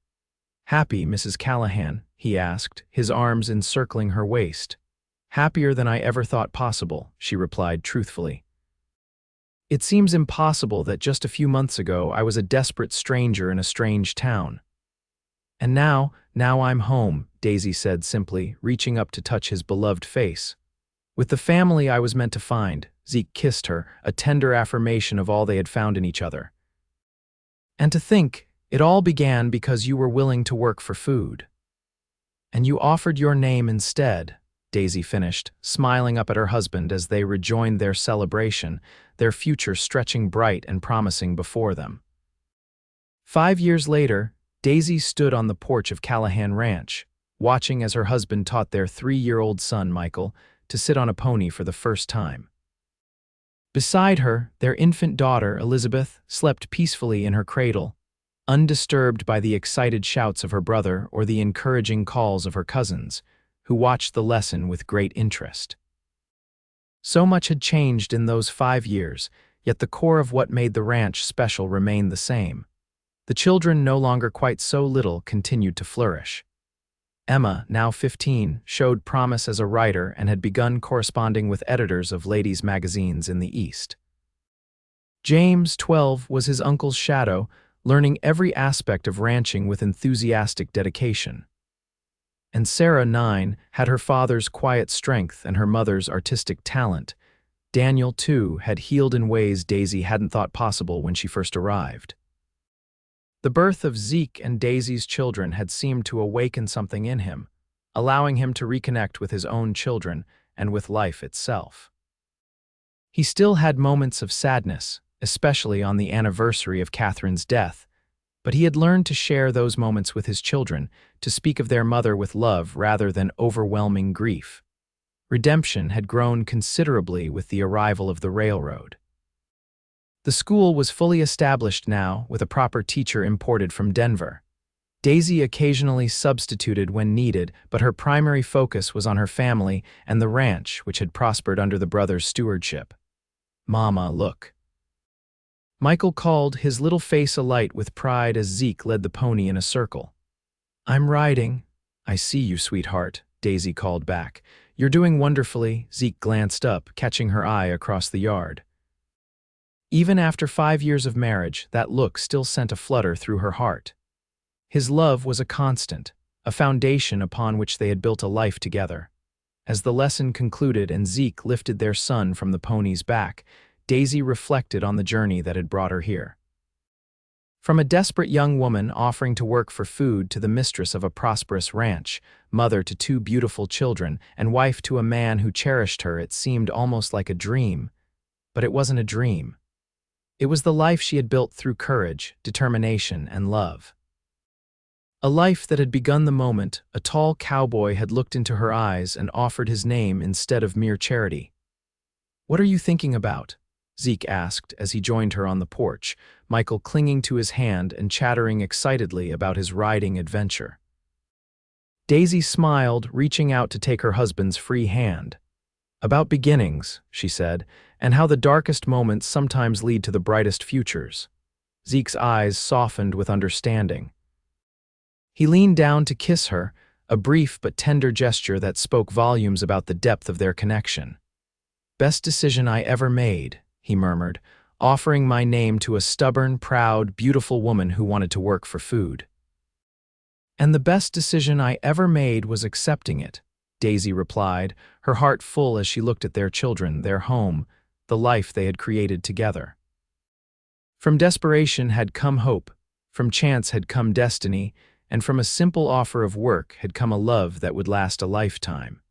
"Happy, Mrs. Callahan?" he asked, his arms encircling her waist. "Happier than I ever thought possible," she replied truthfully. "It seems impossible that just a few months ago I was a desperate stranger in a strange town. And now I'm home," Daisy said simply, reaching up to touch his beloved face. "With the family I was meant to find," Zeke kissed her, a tender affirmation of all they had found in each other. "And to think, it all began because you were willing to work for food. And you offered your name instead," Daisy finished, smiling up at her husband as they rejoined their celebration, their future stretching bright and promising before them. 5 years later, Daisy stood on the porch of Callahan Ranch, watching as her husband taught their 3-year-old son, Michael, to sit on a pony for the first time. Beside her, their infant daughter, Elizabeth, slept peacefully in her cradle, undisturbed by the excited shouts of her brother or the encouraging calls of her cousins, who watched the lesson with great interest. So much had changed in those 5 years, yet the core of what made the ranch special remained the same. The children, no longer quite so little, continued to flourish. Emma, now 15, showed promise as a writer and had begun corresponding with editors of ladies' magazines in the East. James, 12, was his uncle's shadow, learning every aspect of ranching with enthusiastic dedication. And Sarah, 9, had her father's quiet strength and her mother's artistic talent. Daniel, too, had healed in ways Daisy hadn't thought possible when she first arrived. The birth of Zeke and Daisy's children had seemed to awaken something in him, allowing him to reconnect with his own children and with life itself. He still had moments of sadness, especially on the anniversary of Catherine's death, but he had learned to share those moments with his children, to speak of their mother with love rather than overwhelming grief. Redemption had grown considerably with the arrival of the railroad. The school was fully established now, with a proper teacher imported from Denver. Daisy occasionally substituted when needed, but her primary focus was on her family and the ranch, which had prospered under the brothers' stewardship. "Mama, look." Michael called, his little face alight with pride as Zeke led the pony in a circle. "I'm riding." "I see you, sweetheart," Daisy called back. "You're doing wonderfully." Zeke glanced up, catching her eye across the yard. Even after 5 years of marriage, that look still sent a flutter through her heart. His love was a constant, a foundation upon which they had built a life together. As the lesson concluded and Zeke lifted their son from the pony's back, Daisy reflected on the journey that had brought her here. From a desperate young woman offering to work for food to the mistress of a prosperous ranch, mother to 2 beautiful children, and wife to a man who cherished her, it seemed almost like a dream. But it wasn't a dream. It was the life she had built through courage, determination, and love. A life that had begun the moment a tall cowboy had looked into her eyes and offered his name instead of mere charity. "What are you thinking about?" Zeke asked as he joined her on the porch, Michael clinging to his hand and chattering excitedly about his riding adventure. Daisy smiled, reaching out to take her husband's free hand. "About beginnings," she said, "and how the darkest moments sometimes lead to the brightest futures." Zeke's eyes softened with understanding. He leaned down to kiss her, a brief but tender gesture that spoke volumes about the depth of their connection. "Best decision I ever made," he murmured, offering my name to a stubborn, proud, beautiful woman who wanted to work for food. "And the best decision I ever made was accepting it," Daisy replied, her heart full as she looked at their children, their home, the life they had created together. From desperation had come hope, from chance had come destiny, and from a simple offer of work had come a love that would last a lifetime.